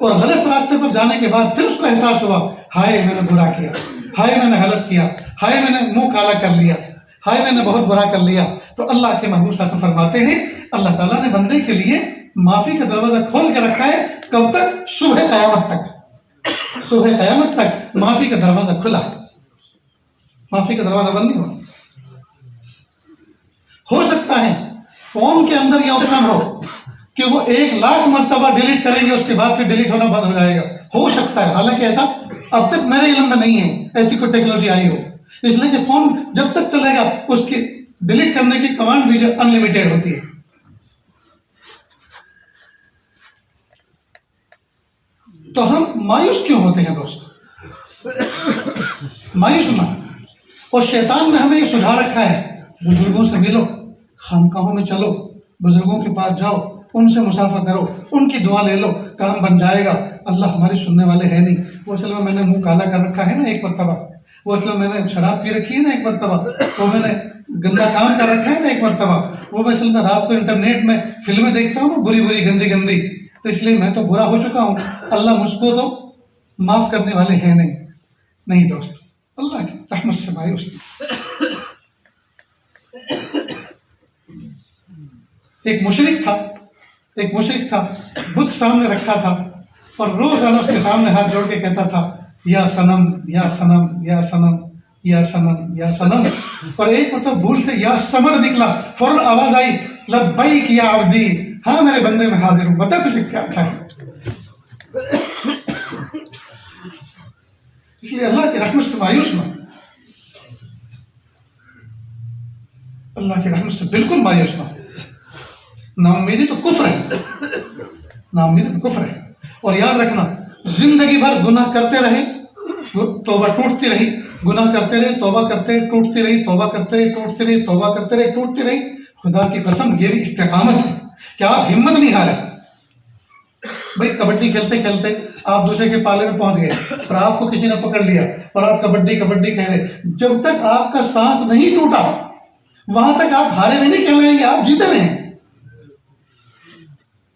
और गलत रास्ते पर जाने के बाद फिर उसको एहसास हुआ, हाय मैंने बुरा किया, हाय मैंने गलत किया, हाय मैंने मुंह काला कर लिया, हाय मैंने बहुत बुरा कर लिया, तो अल्लाह के महबूब सल्लल्लाहु अलैहि वसल्लम फरमाते हैं अल्लाह ताला ने बंदे के लिए माफी का दरवाजा खोल के रखा है। कब तक? सुबह क़यामत तक। सुबह क़यामत तक माफी का दरवाजा खुला है, माफी का दरवाजा बंद नहीं हुआ। हो सकता है फोन के अंदर यह ऑप्शन हो कि वो 1,00,000 मरतबा डिलीट करेंगे, उसके बाद फिर डिलीट होना बंद हो जाएगा। हो सकता है, हालांकि ऐसा अब तक मेरे इल्म में नहीं है, ऐसी कोई टेक्नोलॉजी आई हो। इसलिए कि फोन जब तक चलेगा उसकी डिलीट करने की कमांड भी जो अनलिमिटेड होती है। तो हम मायूस क्यों होते हैं दोस्त? मायूस ना। और शैतान ने हमें ये सुझा रखा है, बुजुर्गों से मिलो, खानकाहों में चलो, बुजुर्गों के पास जाओ, उनसे मुसाफा करो, उनकी दुआ ले लो, काम बन जाएगा। अल्लाह हमारी सुनने वाले है नहीं। वो असल में मैंने मुंह काला कर रखा है ना एक मरतबा, वो असल में मैंने शराब पी रखी है ना एक मरतबा, तो मैंने गंदा काम कर रखा है ना एक मरतबा, वो असल में रात को इंटरनेट में फिल्में देखता हूँ ना, बुरी बुरी गंदी गंदी, तो इसलिए मैं तो बुरा हो चुका हूँ। अल्लाह मुझको तो माफ़ करने वाले हैं नहीं। नहीं दोस्त, अल्लाह की रहमत से मायूस। एक मुशरिक था, बुत सामने रखा था और रोजाना उसके सामने हाथ जोड़ के कहता था, या सनम या सनम या सनम या सनम या सनम। और एक मतलब भूल से या समर निकला, फौरन आवाज आई, लब्बैक या अब्दी, हाँ मेरे बंदे में हाजिर हूँ, बता तुझे क्या चाहिए। इसलिए अल्लाह की रहमत से मायूस ना, अल्लाह की रहमत से बिल्कुल मायूस ना। नाउमीदी तो कुफ्र है, नाउमीदी तो कुफ्र है। और याद रखना, जिंदगी भर गुनाह करते रहे, तौबा टूटती रही, गुनाह करते रहे, तौबा करते रहे, टूटती रही, तौबा करते रहे, टूटती रही, तौबा करते रहे, टूटती रही। खुदा की कसम, ये भी इस्तिकामत है कि आप हिम्मत नहीं हारे। भाई कबड्डी खेलते खेलते आप दूसरे के पाले में पहुंच गए और आपको किसी ने पकड़ लिया और आप कबड्डी कबड्डी कह रहे, जब तक आपका सांस नहीं टूटा वहां तक आप हारे में नहीं कहलाएंगे, आप जीते हुए हैं।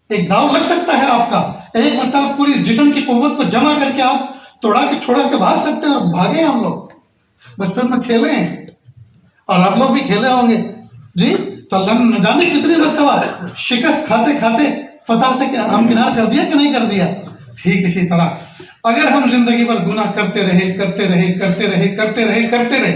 एक दाव लग सकता है आपका, एक मतलब पूरी जिस्म की कुव्वत को जमा करके आप तोड़ा के छोड़ा के भाग सकते हैं। और भागे हम लोग, बचपन में खेले हैं और आप लोग भी खेले होंगे जी। तो अल्लाह ने न जाने कितनी मरतबा शिकस्त खाते खाते फतह से हमकिनार कर दिया कि नहीं कर दिया। ठीक इसी तरह अगर हम जिंदगी भर गुनाह करते रहे करते रहे करते रहे करते रहे करते रहे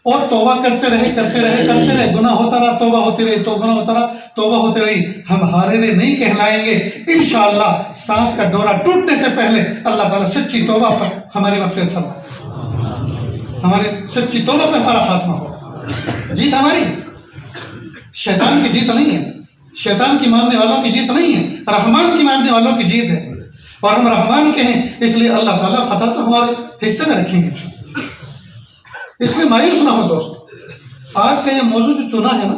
और तौबा करते रहे, गुनाह होता रहा, तौबा होती रही, तो गुनाह होता रहा, तौबा होती रही, हम हारे हुए नहीं कहलाएंगे। इंशाअल्लाह सांस का डोरा टूटने से पहले अल्लाह ताला सच्ची तौबा पर हमारी मग़फ़िरत फरमाए, हमारे सच्ची तौबा पर हमारा खात्मा हो। जीत हमारी, शैतान की जीत नहीं है, शैतान की मानने वालों की जीत नहीं है, रहमान की मानने वालों की जीत है। और हम रहमान के हैं, इसलिए अल्लाह ताला फतह तो हमारे हिस्से में रखेंगे। इसमें मायूस ना हो दोस्त। आज का ये मौजू जो चुना है ना,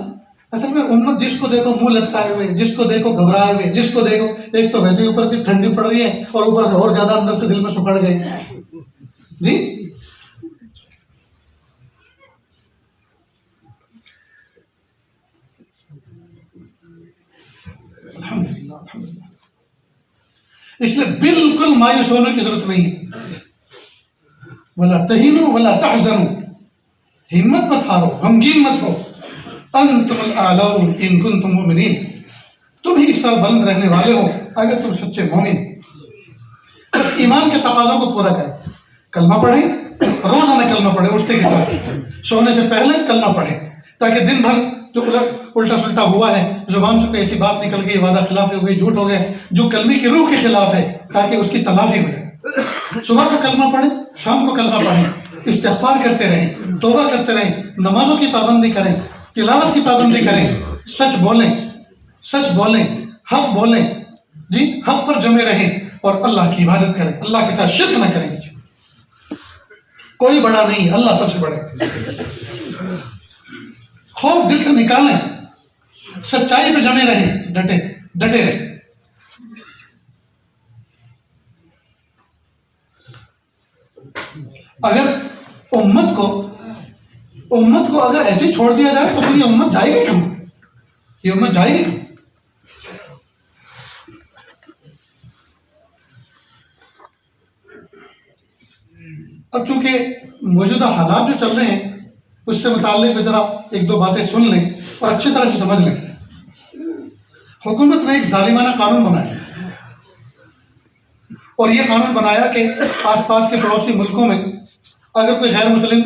असल में उम्मत जिसको देखो मुंह लटकाए हुए, जिसको देखो घबराए हुए, जिसको देखो, एक तो वैसे ही ऊपर की ठंडी पड़ रही है और ऊपर से और ज्यादा अंदर से दिल में सुखड़ गए जी। अल्हम्दुलिल्लाह, इसलिए बिल्कुल मायूस होने की जरूरत नहीं है। वला तहीनु वला तहज़नु, हिम्मत मत हारो, गमगीन मत हो। अंतुमुल आलौन इन कुंतुम मुमिनीन, तुम ही सरबुलंद रहने वाले हो अगर तुम सच्चे मोमिन। बस ईमान के तकाज़ों को पूरा करें, कलमा पढ़ें, रोजाना कलमा पढ़ें, उठते के साथ, सोने से पहले कलमा पढ़ें, ताकि दिन भर जो उल्टा सुल्टा हुआ है, जुबान से कोई ऐसी बात निकल गई, वादा खिलाफी हो गई, झूठ हो गया, जो कलमे की रूह के खिलाफ है, ताकि उसकी तलाफी हो जाए। सुबह को कलमा पढ़ें, शाम को कलमा पढ़ें, इस्तिग़फ़ार करते रहें, तौबा करते रहें, नमाजों की पाबंदी करें, तिलावत की पाबंदी करें, सच बोलें, हक बोलें जी, हक पर जमे रहें और अल्लाह की इबादत करें, अल्लाह के साथ शिर्क न करें। कोई बड़ा नहीं, अल्लाह सबसे बड़ा है। खौफ दिल से निकालें, सच्चाई पे जमे रहें, डटे रहें। अगर उम्मत को अगर ऐसे छोड़ दिया जाए तो फिर ये उम्मत जाएगी कहाँ? ये उम्मत जाएगी कहाँ? अब चूंकि मौजूदा हालात जो चल रहे हैं उससे मुताल्लिक जरा एक दो बातें सुन लें और अच्छी तरह से समझ लें। हुकूमत ने एक जालिमाना कानून बनाया और ये कानून बनाया कि आसपास के पड़ोसी मुल्कों में अगर कोई गैर मुस्लिम,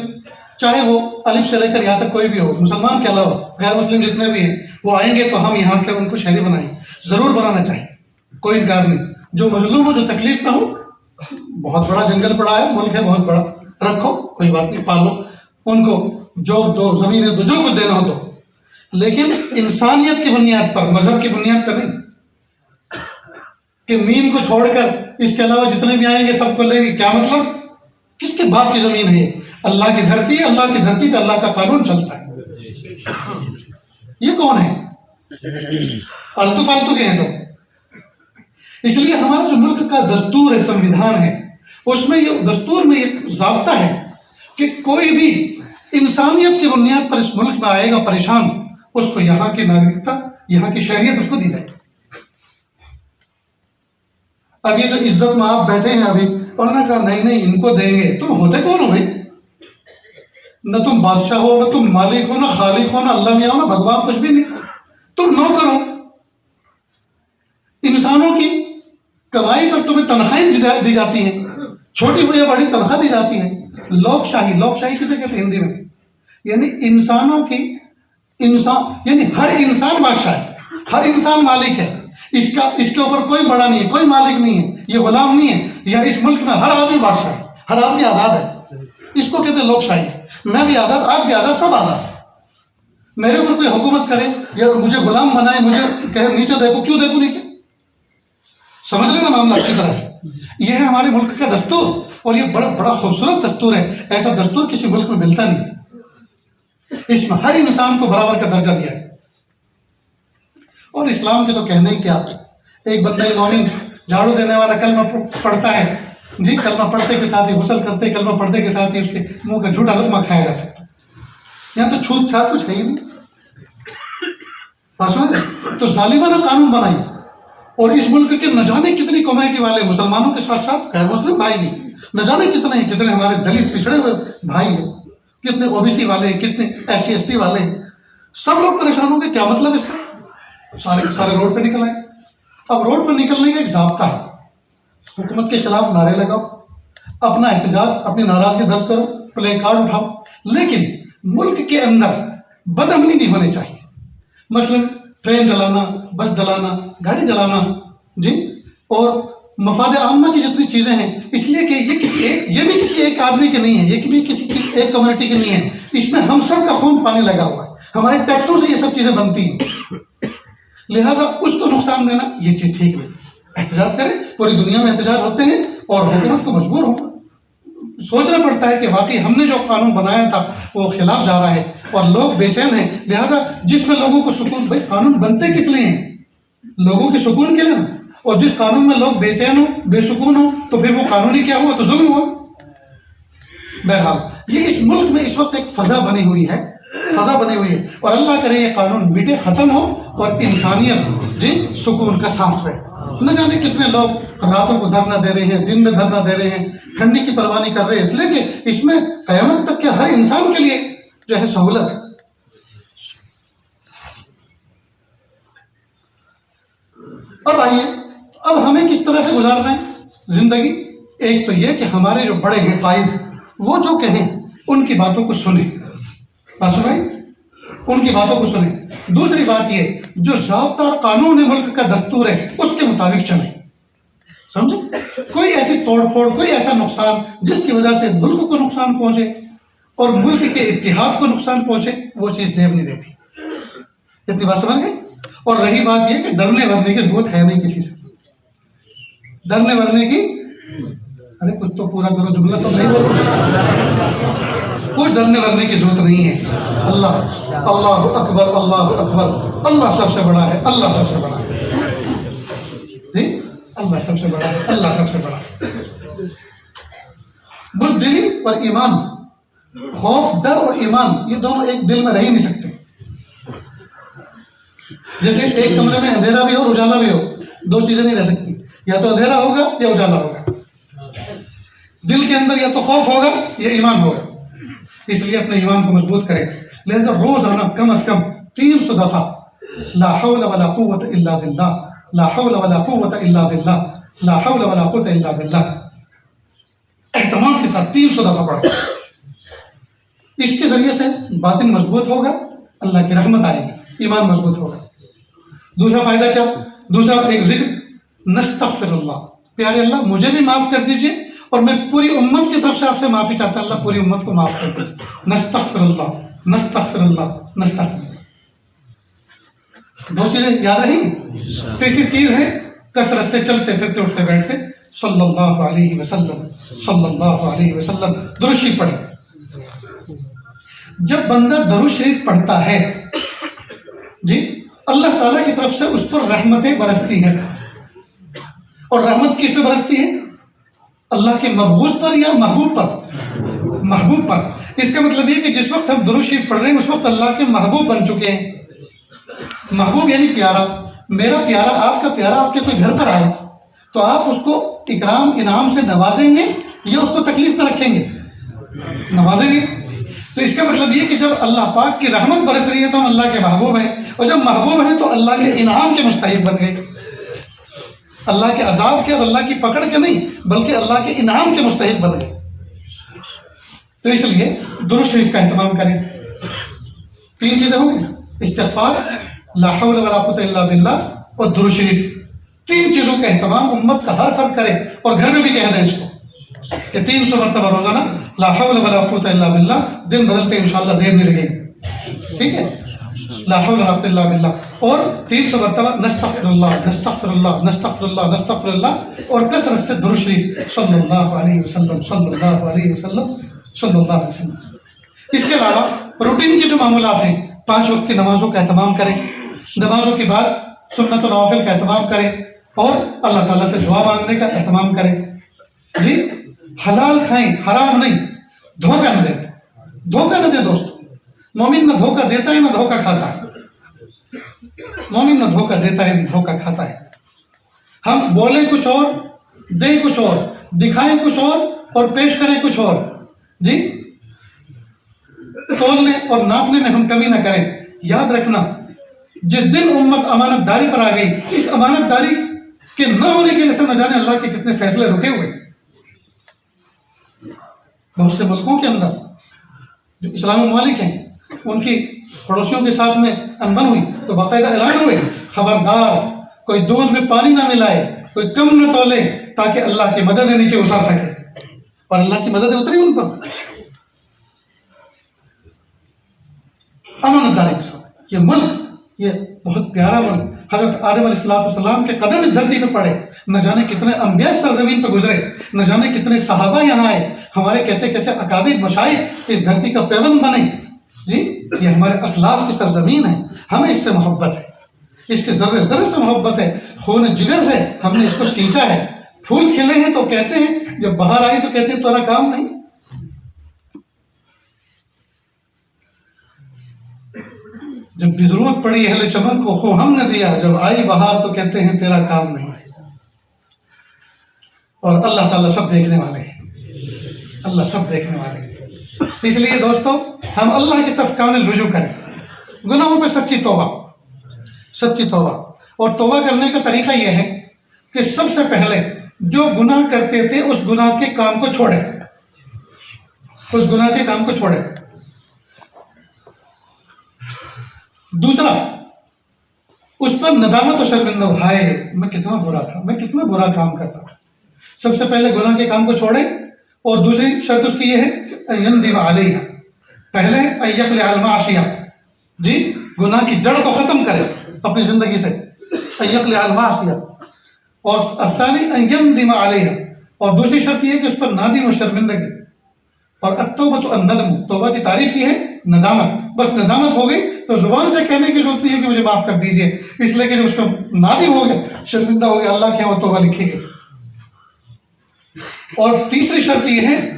चाहे वो अलिफ से लेकर यहाँ तक कोई भी हो, मुसलमान के अलावा गैर मुस्लिम जितने भी हैं, वो आएंगे तो हम यहाँ से उनको शहरी बनाएं, ज़रूर बनाना चाहिए, कोई इनकार नहीं। जो मजलूम हो, जो तकलीफ ना हो, बहुत बड़ा जंगल पड़ा है, मुल्क है बहुत बड़ा, रखो, कोई बात नहीं, पालो उनको, जो दो ज़मीनें दो, जो कुछ देना हो दो, लेकिन इंसानियत की बुनियाद पर, मजहब की बुनियाद पर नहीं कि मीन को छोड़कर इसके अलावा जितने भी आएंगे सबको लेंगे। क्या मतलब? किसके बाप की जमीन है? अल्लाह की धरती है, अल्लाह की धरती पे अल्लाह का कानून चलता है। ये कौन है? फालतू फालतू के हैं सब। इसलिए हमारा जो मुल्क का दस्तूर है, संविधान है, उसमें ये दस्तूर में एक ज़ाब्ता है कि कोई भी इंसानियत की बुनियाद पर इस मुल्क में आएगा परेशान, उसको यहाँ की नागरिकता, यहाँ की शहरियत उसको दी जाएगी। अब ये जो इज्जत में आप बैठे हैं अभी, उन्होंने कहा नहीं नहीं इनको देंगे। तुम होते कौन हो भाई? न तुम बादशाह हो, न तुम मालिक हो, न खालिक हो, न अल्लाह मियां हो, न भगवान, कुछ भी नहीं। तुम नौकर हो। इंसानों की कमाई पर तुम्हें तनख्वाहें दी जाती हैं, छोटी हो या बड़ी तनख्वाह दी जाती है। लोकशाही, लोकशाही किसे कहते हैं हिंदी में? यानी इंसानों की, यानी हर इंसान बादशाह है, हर इंसान मालिक है। इसके ऊपर कोई बड़ा नहीं है, कोई मालिक नहीं है, ये गुलाम नहीं है। या इस मुल्क में हर आदमी बादशाह है, हर आदमी आज़ाद है। इसको कहते हैं लोकशाही। मैं भी आज़ाद, आप भी आज़ाद, सब आज़ाद। मेरे ऊपर कोई हुकूमत करे या मुझे गुलाम बनाए, मुझे कहे नीचे देखो, क्यों देखो नीचे? समझ लेना मामला अच्छी तरह से। यह है हमारे मुल्क का दस्तूर और ये बड़ा बड़ा खूबसूरत दस्तूर है। ऐसा दस्तूर किसी मुल्क में मिलता नहीं। इसमें हर इंसान को बराबर का दर्जा दिया है। और इस्लाम के तो कहने ही क्या, एक बंदा मोमिन झाड़ू देने वाला कलमा पढ़ता है जी, कलमा पढ़ते के साथ ही, गुस्ल करते कलमा पढ़ते के साथ ही उसके मुंह का झूठा लुकमा खाया जा सकता है। यहाँ तो छूत छात कुछ है ही नहीं। तो जालिमाना कानून बनाइए। और इस मुल्क के न जाने कितनी कम्युनिटी वाले, मुसलमानों के साथ साथ गैर मुस्लिम भाई भी, न जाने कितने हैं, कितने हमारे दलित पिछड़े हुए भाई हैं, कितने ओबीसी वाले, कितने SC ST वाले, सब लोग परेशान होंगे। क्या मतलब इसका? सारे रोड पे निकल आए। अब रोड पर निकलने का एक ज़ाब्ता है। हुकूमत के खिलाफ नारे लगाओ, अपना एहतजाज, अपनी नाराजगी दर्ज करो, प्ले कार्ड उठाओ, लेकिन मुल्क के अंदर बदअमनी नहीं होनी चाहिए। मसलन ट्रेन चलाना, बस चलाना, गाड़ी चलाना जी, और मफाद आम्मा की जितनी चीज़ें हैं, इसलिए कि ये भी किसी एक आदमी के नहीं है, ये भी किसी एक कम्युनिटी के नहीं है, इसमें हम सब का खून पानी लगा हुआ है, हमारे टैक्सों से ये सब चीज़ें बनती हैं, लिहाजा उसको नुकसान देना ये चीज़ ठीक नहीं। एहतजाज करें, पूरी दुनिया में एहतजाज होते हैं और हुकूमत को मजबूर हो सोचना पड़ता है कि वाकई हमने जो कानून बनाया था वो खिलाफ जा रहा है और लोग बेचैन हैं, लिहाजा जिसमें लोगों को सुकून, भाई कानून बनते किस लिए हैं? लोगों के सुकून के लिए ना, और जिस कानून में लोग बेचैन हो, बेसुकून हो, तो फिर वो कानून ही क्या हुआ? तो जुल्म हुआ। बहरहाल ये इस मुल्क में इस वक्त एक फजा बनी हुई है, और अल्लाह करे ये कानून मिटे, खत्म हो और इंसानियत जी सुकून का सांस ले। न जाने कितने लोग रातों को धरना दे रहे हैं, दिन में धरना दे रहे हैं, ठंडी की परवाह नहीं कर रहे, इसलिए कि इसमें क़यामत तक के हर इंसान के लिए जो है सहूलत है। अब आइए, अब हमें किस तरह से गुजारना है जिंदगी? एक तो यह कि हमारे जो बड़े हैं कायद, वो जो कहें उनकी बातों को सुने, बासु भाई, उनकी बातों को सुने। दूसरी बात ये, जो ज़ाब्ता और कानून मुल्क का दस्तूर है उसके मुताबिक चले। समझे? कोई ऐसी तोड़फोड़, कोई ऐसा नुकसान जिसकी वजह से मुल्क को नुकसान पहुंचे और मुल्क के इत्तेहाद को नुकसान पहुंचे, वो चीज़ जेब नहीं देती। इतनी बात समझ गए? और रही बात यह कि डरने वरने की जरूरत है नहीं किसी से, डरने वरने की, अरे कुछ तो पूरा करो, जुमला तो नहीं बोलो, कोई डरने वरने की जरूरत नहीं है। अल्लाह अकबर, अल्लाह अकबर, अल्लाह सबसे बड़ा है, अल्लाह सबसे बड़ा है जी, अल्लाह सबसे बड़ा है, अल्लाह सबसे बड़ा है। बुज़दिली और ईमान, खौफ, डर और ईमान, ये दोनों एक दिल में रह ही नहीं सकते। जैसे एक कमरे में अंधेरा भी हो और उजाला भी हो, दो चीजें नहीं रह सकती, या तो अंधेरा होगा या उजाला होगा। दिल के अंदर या तो खौफ होगा या ईमान होगा, इसलिए अपने ईमान को मजबूत करें। लिहाजा रोजाना कम अज कम 300 दफा ला हौला वला कुव्वत इल्ला बिल्लाह, ला हौला वला कुव्वत इल्ला बिल्लाह, ला हौला वला कुव्वत इल्ला बिल्लाह, एहतमाम के साथ 300 दफा पढ़ें। इसके जरिए से बातिन मजबूत होगा, अल्लाह की रहमत आएगी, ईमान मजबूत होगा। दूसरा फायदा क्या? दूसरा एक जिक्र, नस्तगफिरुल्लाह, प्यारे अल्लाह मुझे भी माफ कर दीजिए और मैं पूरी उम्मत की तरफ से आपसे माफी चाहता, अल्लाह पूरी उम्मत को माफ कर दीजिए। नस्तगफिरुल्लाह, नस्तगफिरुल्लाह, नस्तगफिरुल्लाह। दो चीजें याद रही। तीसरी चीज है कसरत से चलते फिरते उठते बैठते सल्लल्लाहु अलैहि वसल्लम, सल्लल्लाहु अलैहि वसल्लम दुरूद शरीफ पढ़े। जब बंदा दुरूद शरीफ पढ़ता है जी, अल्लाह ताला की तरफ से उस पर रहमतें बरसती हैं। और रहमत किस पे बरसती है? अल्लाह के मकबूज पर या महबूब पर? महबूब पर। इसका मतलब ये कि जिस वक्त हम दुरूद शरीफ पढ़ रहे हैं उस वक्त अल्लाह के महबूब बन चुके हैं। महबूब यानी प्यारा, मेरा प्यारा, आपका प्यारा आपके कोई घर पर आए तो आप उसको इकराम इनाम से नवाजेंगे या उसको तकलीफ में रखेंगे? नवाजेंगे। तो इसका मतलब ये कि जब अल्लाह पाक की रहमत बरस रही है तो हम अल्लाह के महबूब हैं, और जब महबूब हैं तो अल्लाह के इनाम के मुस्तहिक बन गए। अल्लाह के अजाब के और अल्लाह की पकड़ के नहीं, बल्कि अल्लाह के इनाम के मुस्तहिक बन गए। तो इसलिए दुरूद शरीफ का एहतमाम करें। 3 चीजें होंगी, इस्तिग़फ़ार, ला हौला वला कुव्वता इल्ला बिल्लाह और दुरूद शरीफ। 3 चीजों का एहतमाम उम्मत का हर फर्द करे और घर में भी कह दें इसको कि 300 मरतबा रोजाना ला हौला वला कुव्वता इल्ला बिल्लाह। दिन बदलते इंशाअल्लाह देर नहीं लगेगी, ठीक है? ला हौला वला कुव्वता इल्ला बिल्लाह। और 300 मरतबा नस्तगफिरुल्लाह, नस्तगफिरुल्लाह, नस्तगफिरुल्लाह, नस्तगफिरुल्लाह, और कसरत से दुरूद शरीफ सल्लल्लाहु अलैहि वसल्लम, सल्लल्लाहु अलैहि वसल्लम, सल्लल्लाहु अलैहि वसल्लम। इसके अलावा रूटीन के जो मामूलात हैं, 5 वक्त की नमाजों का एहतमाम करें, नमाजों के बाद सुन्नत और नवाफिल का एहतमाम करें और अल्लाह ताला से दुआ मांगने का एहतमाम करें जी। हलाल खाएं, हराम नहीं। धोखा न दें, धोखा न दे दोस्तों। मोमिन न धोखा देता है न धोखा खाता है। मोमिन न धोखा देता है न धोखा खाता है। हम बोले कुछ और, दें कुछ और, दिखाएं कुछ और पेश करें कुछ और जी। तोलने और नापने में हम कमी ना करें। याद रखना, जिस दिन उम्मत अमानतदारी पर आ गई, इस अमानतदारी के न होने के लिए से न जाने अल्लाह के कितने फैसले रुके हुए। बहुत से मुल्कों के अंदर जो इस्लामी ममालिक हैं उनकी पड़ोसियों के साथ में अनबन हुई तो बाकायदा ऐलान हुए, खबरदार कोई दूध में पानी ना मिलाए, कोई कम न तोले, ताकि अल्लाह की मदद नीचे उतार सके। और अल्लाह की मदद उतरी उन पर अमानतदारी के साथ। ये मुल्क, ये बहुत प्यारा मुल्क, हजरत आदम अलैहिस्सलाम के कदम इस धरती पर पड़े, न जाने कितने अंबिया सरजमीन पर गुजरे, न जाने कितने सहाबा यहाँ आए, हमारे कैसे कैसे अकाबिर मशाइख इस धरती का पैबंद बने। जी, ये हमारे असलाफ की सरजमीन है, हमें इससे मोहब्बत है, इसके जर्रे जर्रे से मोहब्बत है, खून जिगर से हमने इसको सींचा है। फूल खिले हैं तो कहते हैं, जब बाहर आई तो कहते हैं तुम्हारा काम नहीं। जब भी जरूरत पड़ी अहले चमन को खो हमने दिया, जब आई बहार तो कहते हैं तेरा काम नहीं। और अल्लाह ताला सब देखने वाले हैं, अल्लाह सब देखने वाले हैं। इसलिए दोस्तों हम अल्लाह की तरफ कामिल रुजू करें, गुनाहों पे सच्ची तौबा, सच्ची तौबा। और तौबा करने का तरीका यह है कि सबसे पहले जो गुनाह करते थे उस गुनाह के काम को छोड़े, उस गुनाह के काम को छोड़े। दूसरा, उस पर नदामत और शर्मिंदा, हाय मैं कितना बुरा था, मैं कितना बुरा काम करता था। सबसे पहले गुनाह के काम को छोड़े। और दूसरी शर्त उसकी यह है कि यंदिम अलैहा, पहले अय्यकल अल मासिया, जी गुनाह की जड़ को खत्म करे अपनी जिंदगी से, अय्यकल अल मासिया। और असानी यंदिम अलैहा, और दूसरी शर्त यह है कि उस पर नादिम और शर्मिंदगी। और अत्तौबा तो अन्नदम, तौबा की तारीफ ये है नदामत। बस नदामत हो गई तो जुबान से कहने की जरूरत नहीं है कि मुझे माफ कर दीजिए, इसलिए कि जब उस पर नादिम हो गया, शर्मिंदा हो गया, अल्लाह के यहाँ वो तौबा लिखेगी। और तीसरी शर्त यह है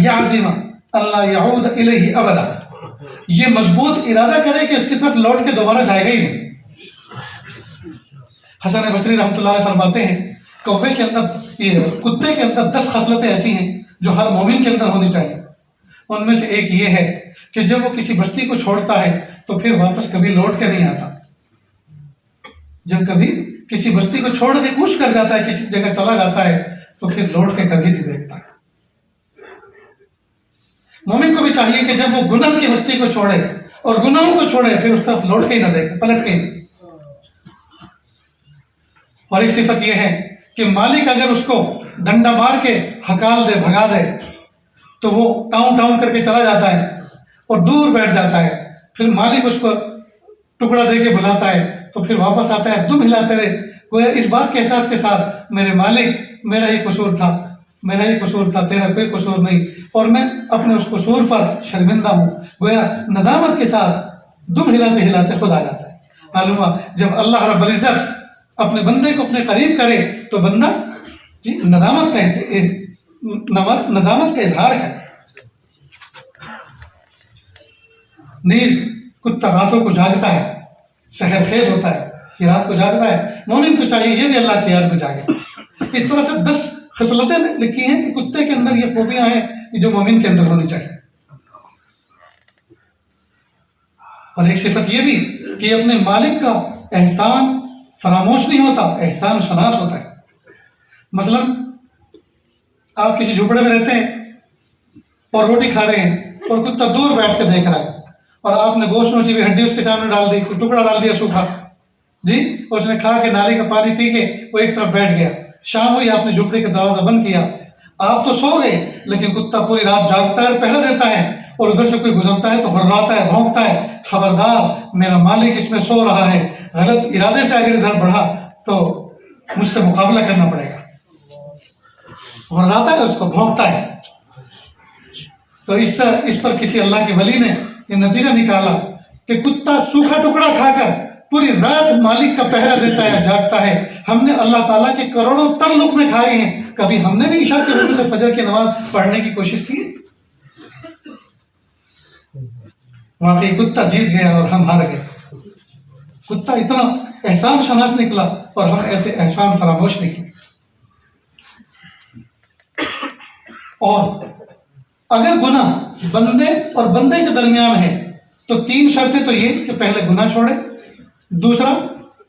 याज़िमा अल्लाह यऊद इलैहि अबदा, ये मजबूत इरादा करे कि इसकी तरफ लौट के दोबारा जाएगा ही नहीं। हसन बसरी रहमतुल्लाह अलैह फरमाते हैं, कौवे के अंदर, ये कुत्ते के अंदर 10 खसलतें ऐसी हैं जो हर मोमिन के अंदर होनी चाहिए। उनमें से एक ये है कि जब वो किसी बस्ती को छोड़ता है तो फिर वापस कभी लौट के नहीं आता। जब कभी किसी बस्ती को छोड़ के कूच कर जाता है, किसी जगह चला जाता है, तो फिर लौट के कभी नहीं देखता। मोमिन को भी चाहिए कि जब वो गुनाह की बस्ती को छोड़े और गुनाहों को छोड़े, फिर उस तरफ लौट के ही ना देखे, पलट के ही नहीं। और एक सिफत यह है कि मालिक अगर उसको डंडा मार के हकाल दे, भगा दे, तो वो टाउन टाउन करके चला जाता है और दूर बैठ जाता है। फिर मालिक उसको टुकड़ा दे के बुलाता है तो फिर वापस आता है दुम हिलाते हुए, गोया इस बात के एहसास के साथ, मेरे मालिक मेरा ही कसूर था, मेरा ही कसूर था, तेरा कोई कसूर नहीं, और मैं अपने उस कसूर पर शर्मिंदा हूँ। गोया नदामत के साथ दुम हिलाते हिलाते खुद आ जाता है। मालूम हुआ जब अल्लाह रब्बुल इज्जत अपने बंदे को अपने करीब करे तो बंदा जी नदामत का इजहार करे। नीज कुत्ता रातों को जागता है, सहर खेज होता है, कि रात को जागता है। मोमिन को चाहिए ये भी अल्लाह की याद में जागे। इस तरह से 10 खसलतें लिखी हैं कि कुत्ते के अंदर ये खूबियां हैं जो मोमिन के अंदर होनी चाहिए। और एक सिफत ये भी कि अपने मालिक का एहसान फरामोश नहीं होता, एहसान शनास होता है। मसलन आप किसी झोपड़े में रहते हैं और रोटी खा रहे हैं और कुत्ता दूर बैठ कर देख रहा है और आपने गोश्त नोची हुई हड्डी उसके सामने डाल दी, टुकड़ा डाल दिया सूखा, जी उसने खा के नाले का पानी पी के वो एक तरफ बैठ गया। शाम हुई, आपने झोपड़ी का दरवाजा बंद किया, आप तो सो गए, लेकिन कुत्ता पूरी रात जागता है और पहरा देता है, और उधर से कोई गुजरता है तो हर्राता है, भौंकता है, खबरदार मेरा मालिक इसमें सो रहा है, गलत इरादे से अगर इधर बढ़ा तो मुझसे मुकाबला करना पड़ेगा। हर्राता है, उसको भौंकता है। तो इस पर किसी अल्लाह के वली ने ये नतीजा निकाला कि कुत्ता सूखा टुकड़ा खाकर पूरी रात मालिक का पहरा देता है, जागता है। हमने अल्लाह ताला के करोड़ों तर लुक़्मे खाए हैं, कभी हमने भी ईशा के वक्त से फजर की नमाज पढ़ने की कोशिश की? वाकई कुत्ता जीत गया और हम हार गए। कुत्ता इतना एहसान शनास निकला और हम ऐसे एहसान फरामोश नहीं किए। और अगर गुनाह बंदे और बंदे के दरमियान है तो 3 शर्तें तो ये कि पहले गुनाह छोड़े, दूसरा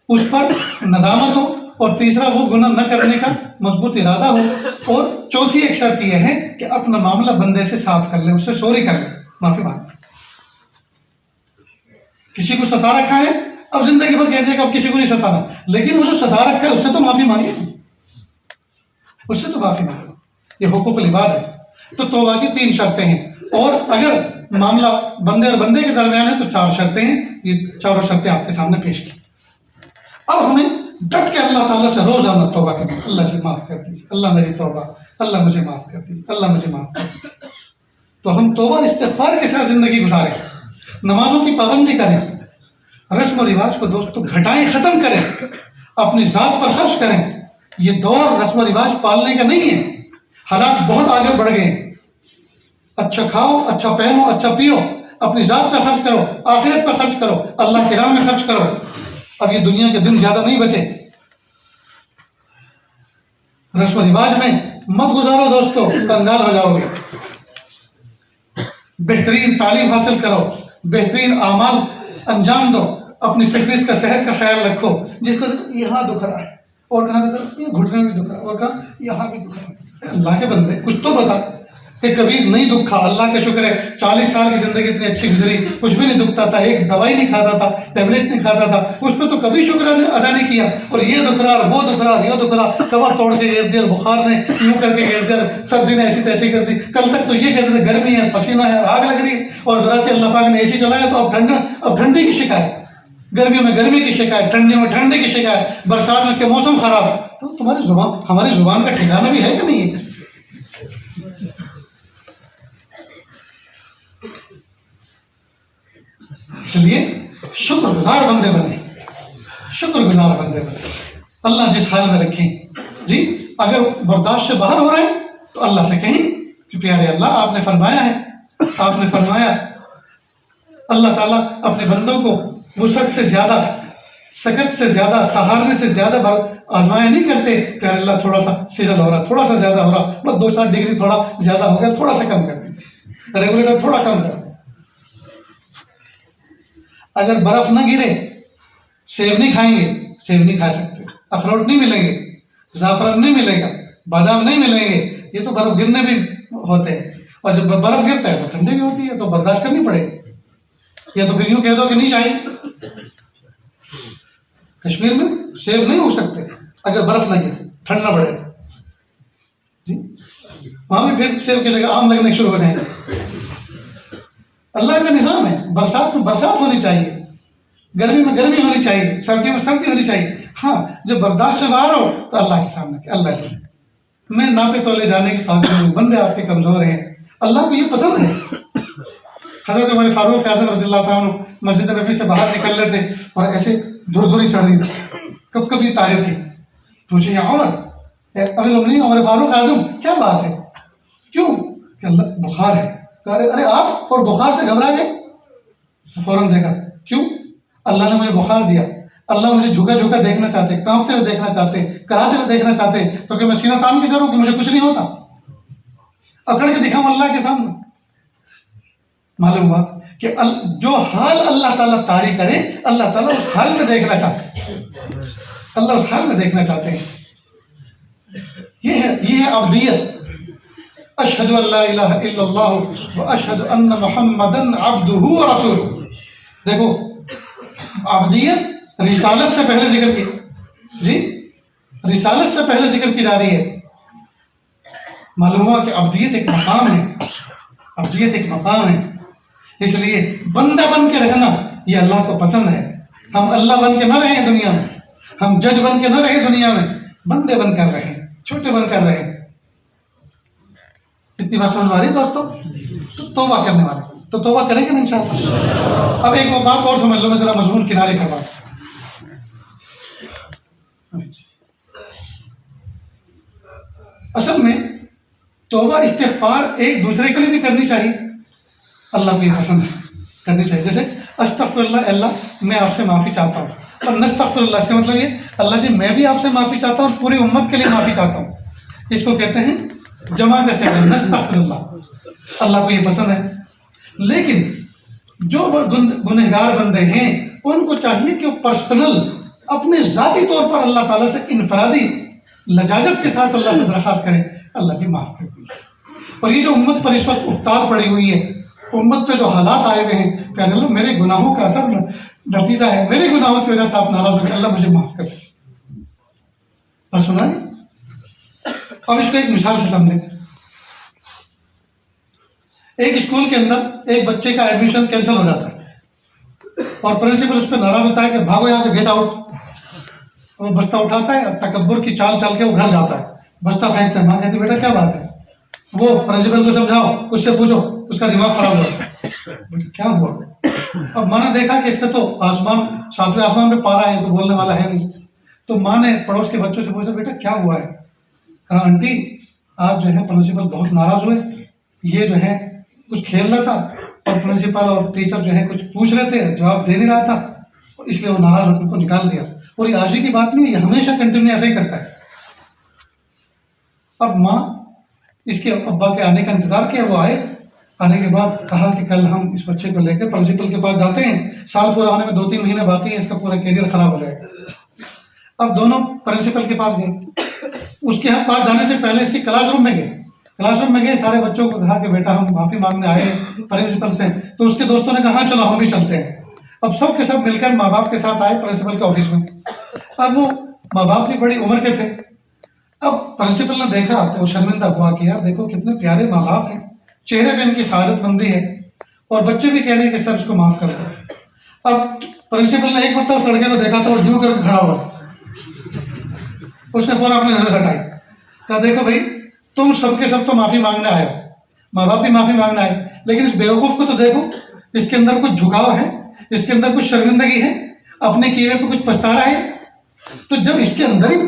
उस पर नदामत हो, और तीसरा वो गुनाह न करने का मजबूत इरादा हो, और चौथी एक शर्त यह है कि अपना मामला बंदे से साफ कर ले, उससे सॉरी कर ले। माफी मांग। किसी को सता रखा है, अब जिंदगी भर कह देगा अब किसी को नहीं सताना, लेकिन वो जो सता रखा है उससे तो माफी मांगे, उससे तो माफी मांगे। ये हुकूकुल इबाद है। तो तौबा की 3 शर्तें हैं, और अगर मामला बंदे और बंदे के दरमियान है तो 4 शर्तें हैं। ये चारों शर्तें आपके सामने पेश की। अब हमें डट के अल्लाह ताला से रोजाना तौबा करनी। अल्लाह जी माफ कर दीजिए, अल्लाह मेरी तौबा, अल्लाह मुझे माफ कर दीजिए, अल्लाह मुझे माफ कर दीजिए। तो हम तौबा और इस्तिग़फ़ार के साथ जिंदगी गुजारें, नमाजों की पाबंदी करें, रस्म और रिवाज को दोस्तों घटाएं, खत्म करें, अपनी जात पर खर्च करें। ये दौर रस्म और रिवाज पालने का नहीं है। हालात बहुत आगे बढ़ गए। अच्छा खाओ, अच्छा पहनो, अच्छा पियो, अपनी जात पर खर्च करो, आखिरत पर खर्च करो, अल्लाह के राह में खर्च करो। अब ये दुनिया के दिन ज्यादा नहीं बचे। रस्म रिवाज में मत गुजारो दोस्तों, कंगाल हो जाओगे। बेहतरीन तालीम हासिल करो, बेहतरीन आमाल अंजाम दो, अपनी फिटनेस का, सेहत का ख्याल रखो। जिसको यहाँ दुख रहा है, और कहाँ दुख रहा है, ये घुटने में दुख रहा है, और कहाँ यहाँ भी दुख रहा है। अल्लाह के बंदे कुछ तो बता कि कभी नहीं दुखा। अल्लाह का शुक्र है 40 साल की जिंदगी इतनी अच्छी गुजरी, कुछ भी नहीं दुखता था, एक दवाई नहीं खाता था, टैबलेट नहीं खाता था, उस पर तो कभी शुक्र अदा नहीं किया। और ये दुख रहा, वो दुख रहा, ये दुख रहा, कमर तोड़ के घेर दिया, बुखार ने यूं करके घेर दिया, सर्दी ने ऐसी तैसी कर दी। कल तक तो ये कहते थे गर्मी है, पसीना है, आग लग रही है, और जरा से अल्लाह पाक ने एसी चलाया तो अब ठंडी की शिकायत, गर्मियों में गर्मी की शिकायत, ठंडियों में ठंडी की शिकायत, बरसात में के मौसम खराब। तो तुम्हारी जुबान, हमारी जुबान का ठिकाना भी है कि नहीं है? इसलिए शुक्रगुजार बंदे बने, शुक्रगुजार बंदे बने। अल्लाह जिस हाल में रखें जी। अगर बर्दाश्त से बाहर हो रहे हैं तो अल्लाह से कहें कि प्यारे अल्लाह, आपने फरमाया है, आपने फरमाया, अल्लाह ताला अपने बंदों को वुसअत से ज्यादा, सकत से ज्यादा, सहारने से ज्यादा आजमाया नहीं करते। प्यारे अल्लाह थोड़ा सा सीजन हो रहा, थोड़ा सा ज्यादा हो रहा, बस 2-4 डिग्री थोड़ा ज्यादा हो गया, थोड़ा सा कम कर दीजिए, रेगुलेटर थोड़ा कम कर। अगर बर्फ न गिरे, सेब नहीं खाएंगे, सेब नहीं खा सकते, अखरोट नहीं मिलेंगे, जाफरान नहीं मिलेगा, बादाम नहीं मिलेंगे। ये तो बर्फ गिरने भी होते हैं, और जब बर्फ गिरता है तो ठंडी भी होती है, तो बर्दाश्त करनी पड़ेगी। या तो फिर यूं कह दो कि नहीं चाहिए। कश्मीर में सेब नहीं हो सकते अगर बर्फ न गिरे, ठंडा पड़े जी। वहां भी फिर सेब की जगह आम लगने शुरू हो जाएंगे। अल्लाह का निज़ाम है। बरसात में बरसात होनी चाहिए, गर्मी में गर्मी होनी चाहिए, सर्दी में सर्दी होनी चाहिए। हाँ, जब बर्दाश्त से बाहर हो तो अल्लाह के सामने, अल्लाह जी मैं नापे तोले जाने की काबिल हूँ, बंदे आपके कमजोर हैं। अल्लाह को ये पसंद है। हज़रत उमर फारूक आज़म रज़ियल्लाहु अन्हु मस्जिद नबी से बाहर निकल रहे थे और ऐसे धुरधुरी चढ़ रही थी, कब कभी तारे थी। पूछे या उमर, अरे लोग नहीं, उमर फारूक आज़म क्या बात है, क्यों? कि अल्लाह बुखार है। अरे आप और बुखार से घबरा गए? तो फौरन देखा, क्यों? अल्लाह ने मुझे बुखार दिया, अल्लाह मुझे झुका झुका देखना चाहते, कांपते हुए देखना चाहते, कराते हुए देखना चाहते, तो कि मैं सीना तान के चलूं कि मुझे कुछ नहीं होता, अकड़ के दिखाऊं अल्लाह के सामने। मालूम हुआ कि जो हाल अल्लाह ताला तारी करे, अल्लाह ताला उस हाल में देखना चाहते, अल्लाह उस हाल में देखना चाहते हैं। ये है अब्दियत। अशहदु अल्ला इलाहा इल्लल्लाह व अशहदु अन्ना मुहम्मदन अब्दुहु व रसूलुहु। देखो, अब्दियत रिसालत से पहले जिक्र की जी, रिसालत से पहले जिक्र की जा रही है। मालूम हुआ कि अब्दियत एक मकाम है, अब्दियत एक मकाम है। इसलिए बंदा बन के रहना ये अल्लाह को पसंद है। हम अल्लाह बन के न रहे दुनिया में, हम जज बन के न रहे दुनिया में, बंदे बन कर रहे, छोटे बन कर रहे। इतनी बात समझ आ रही है दोस्तों? तो तौबा करने वाले तो तौबा करेंगे ना इंशाअल्लाह। अब एक बात और समझ लो, मैं जरा मजमून किनारे करवा। असल में तौबा इस्तिग़फ़ार एक दूसरे के लिए भी करनी चाहिए, अल्लाह को ये पसंद है, करनी चाहिए। जैसे अस्तग़फ़िरुल्लाह, अल्लाह मैं आपसे माफ़ी चाहता हूँ, और नस्तग़फ़िरुल्लाह इसका मतलब ये अल्लाह जी मैं भी आपसे माफ़ी चाहता हूँ और पूरी उम्मत के लिए माफ़ी चाहता हूँ। इसको कहते हैं जमा कैसे है, नस्तग़फ़िरुल्लाह। अल्लाह को ये पसंद है। लेकिन जो गुनहगार बंदे हैं उनको चाहिए कि वो पर्सनल, अपने ज़ाती तौर पर अल्लाह ताला से इनफरादी लजाजत के साथ अल्लाह से दरख्वास्त करें, अल्लाह जी माफ़ कर दीजिए। और ये जो उम्मत पर इस वक्त उफ्तार पड़ी हुई है, उम्मत पे जो हालात आए हुए हैं, कहने लगा मेरे गुनाहों का असर नतीजा है, मेरे गुनाहों की वजह से आप नाराज हो गए, अल्लाह मुझे माफ कर दीजिए। बस सुना नहीं। अब इसको एक मिसाल से समझें। एक स्कूल के अंदर एक बच्चे का एडमिशन कैंसिल हो जाता है और प्रिंसिपल उस पर नाराज होता है कि भागो यहाँ से, गेट आउट। वो बस्ता उठाता है, तकब्बुर की चाल चल के वो घर जाता है, बस्ता फेंकता है। माँ कहती बेटा क्या बात है? वो प्रिंसिपल को समझाओ, उससे पूछो, उसका दिमाग खराब हुआ। क्या हुआ? अब माँ ने देखा कि इसका तो आसमान, सातवें आसमान पे पारा है, तो बोलने वाला है नहीं। तो माँ ने पड़ोस के बच्चों से पूछा बेटा क्या हुआ है? कहा आंटी आज जो है प्रिंसिपल बहुत नाराज हुए, ये जो है कुछ खेल रहा था और प्रिंसिपल और टीचर जो है कुछ पूछ रहे थे, जवाब दे नहीं रहा था, इसलिए वो नाराज होकर उनको निकाल दिया। और ये आज ही की बात नहीं है, ये हमेशा कंटिन्यू ऐसा ही करता है। अब माँ इसके अब्बा के आने का इंतजार किया, वो आए। आने के बाद कहा कि कल हम इस बच्चे को लेकर प्रिंसिपल के पास जाते हैं, साल पूरा होने में 2-3 महीने बाकी है, इसका पूरा करियर खराब हो जाएगा। अब दोनों प्रिंसिपल के पास गए। उसके यहाँ पास जाने से पहले इसके क्लासरूम में गए। क्लासरूम में गए, सारे बच्चों को कहा कि बेटा हम माफी मांगने आए प्रिंसिपल से। तो उसके दोस्तों ने कहा चलो हम भी चलते हैं। अब सब के सब मिलकर माँ बाप के साथ आए प्रिंसिपल के ऑफिस में। अब वो माँ बाप भी बड़ी उम्र के थे। अब प्रिंसिपल ने देखा तो वो शर्मिंदा हुआ कि यार देखो कितने प्यारे माँ बाप हैं, चेहरे पे इनकी सादतमंदी है, और बच्चे भी कह रहे हैं कि सर इसको माफ कर दो। अब प्रिंसिपल ने एक मरतबा उस लड़के को देखा तो वो यूं कर खड़ा हुआ। उसने फोन अपने नजर हटाई, कहा देखो भाई तुम सबके सब तो माफी मांगने आए हो, माँ बाप भी माफी मांगने आए, लेकिन इस बेवकूफ को तो देखो, इसके अंदर कुछ झुकाव है, इसके अंदर कुछ शर्मिंदगी है, अपने किए पे कुछ पछता रहा है। तो जब इसके अंदर ही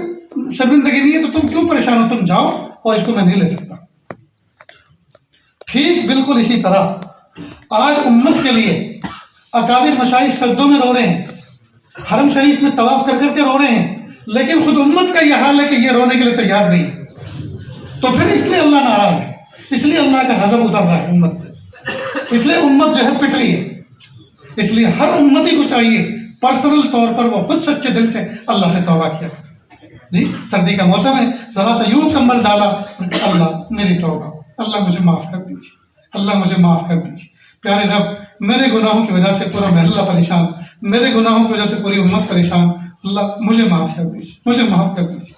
शर्मिंदगी नहीं है तो तुम क्यों परेशान हो? तुम जाओ और इसको मैं नहीं ले सकता। ठीक बिल्कुल इसी तरह आज उम्मत के लिए अकाबिर मशाइख सजदों में रो रहे हैं, हरम शरीफ में तवाफ कर करके रो रहे हैं, लेकिन खुद उम्मत का यह हाल है कि ये रोने के लिए तैयार नहीं है। तो फिर इसलिए अल्लाह नाराज है, इसलिए अल्लाह का गजब उतर रहा है उम्मत पे, इसलिए उम्मत जो है पिट रही है। इसलिए हर उम्मती को चाहिए पर्सनल तौर पर वो खुद सच्चे दिल से अल्लाह से तौबा किया। जी सर्दी का मौसम है, जरा सा यूं कंबल डाला, अल्लाह मेरी तौबा, अल्लाह मुझे माफ कर दीजिए, अल्लाह मुझे माफ कर दीजिए। प्यारे रब, मेरे गुनाहों की वजह से पूरा महल्ला परेशान, मेरे गुनाहों की वजह से पूरी उम्मत परेशान, अल्लाह मुझे माफ कर दीजिए, मुझे माफ कर दीजिए।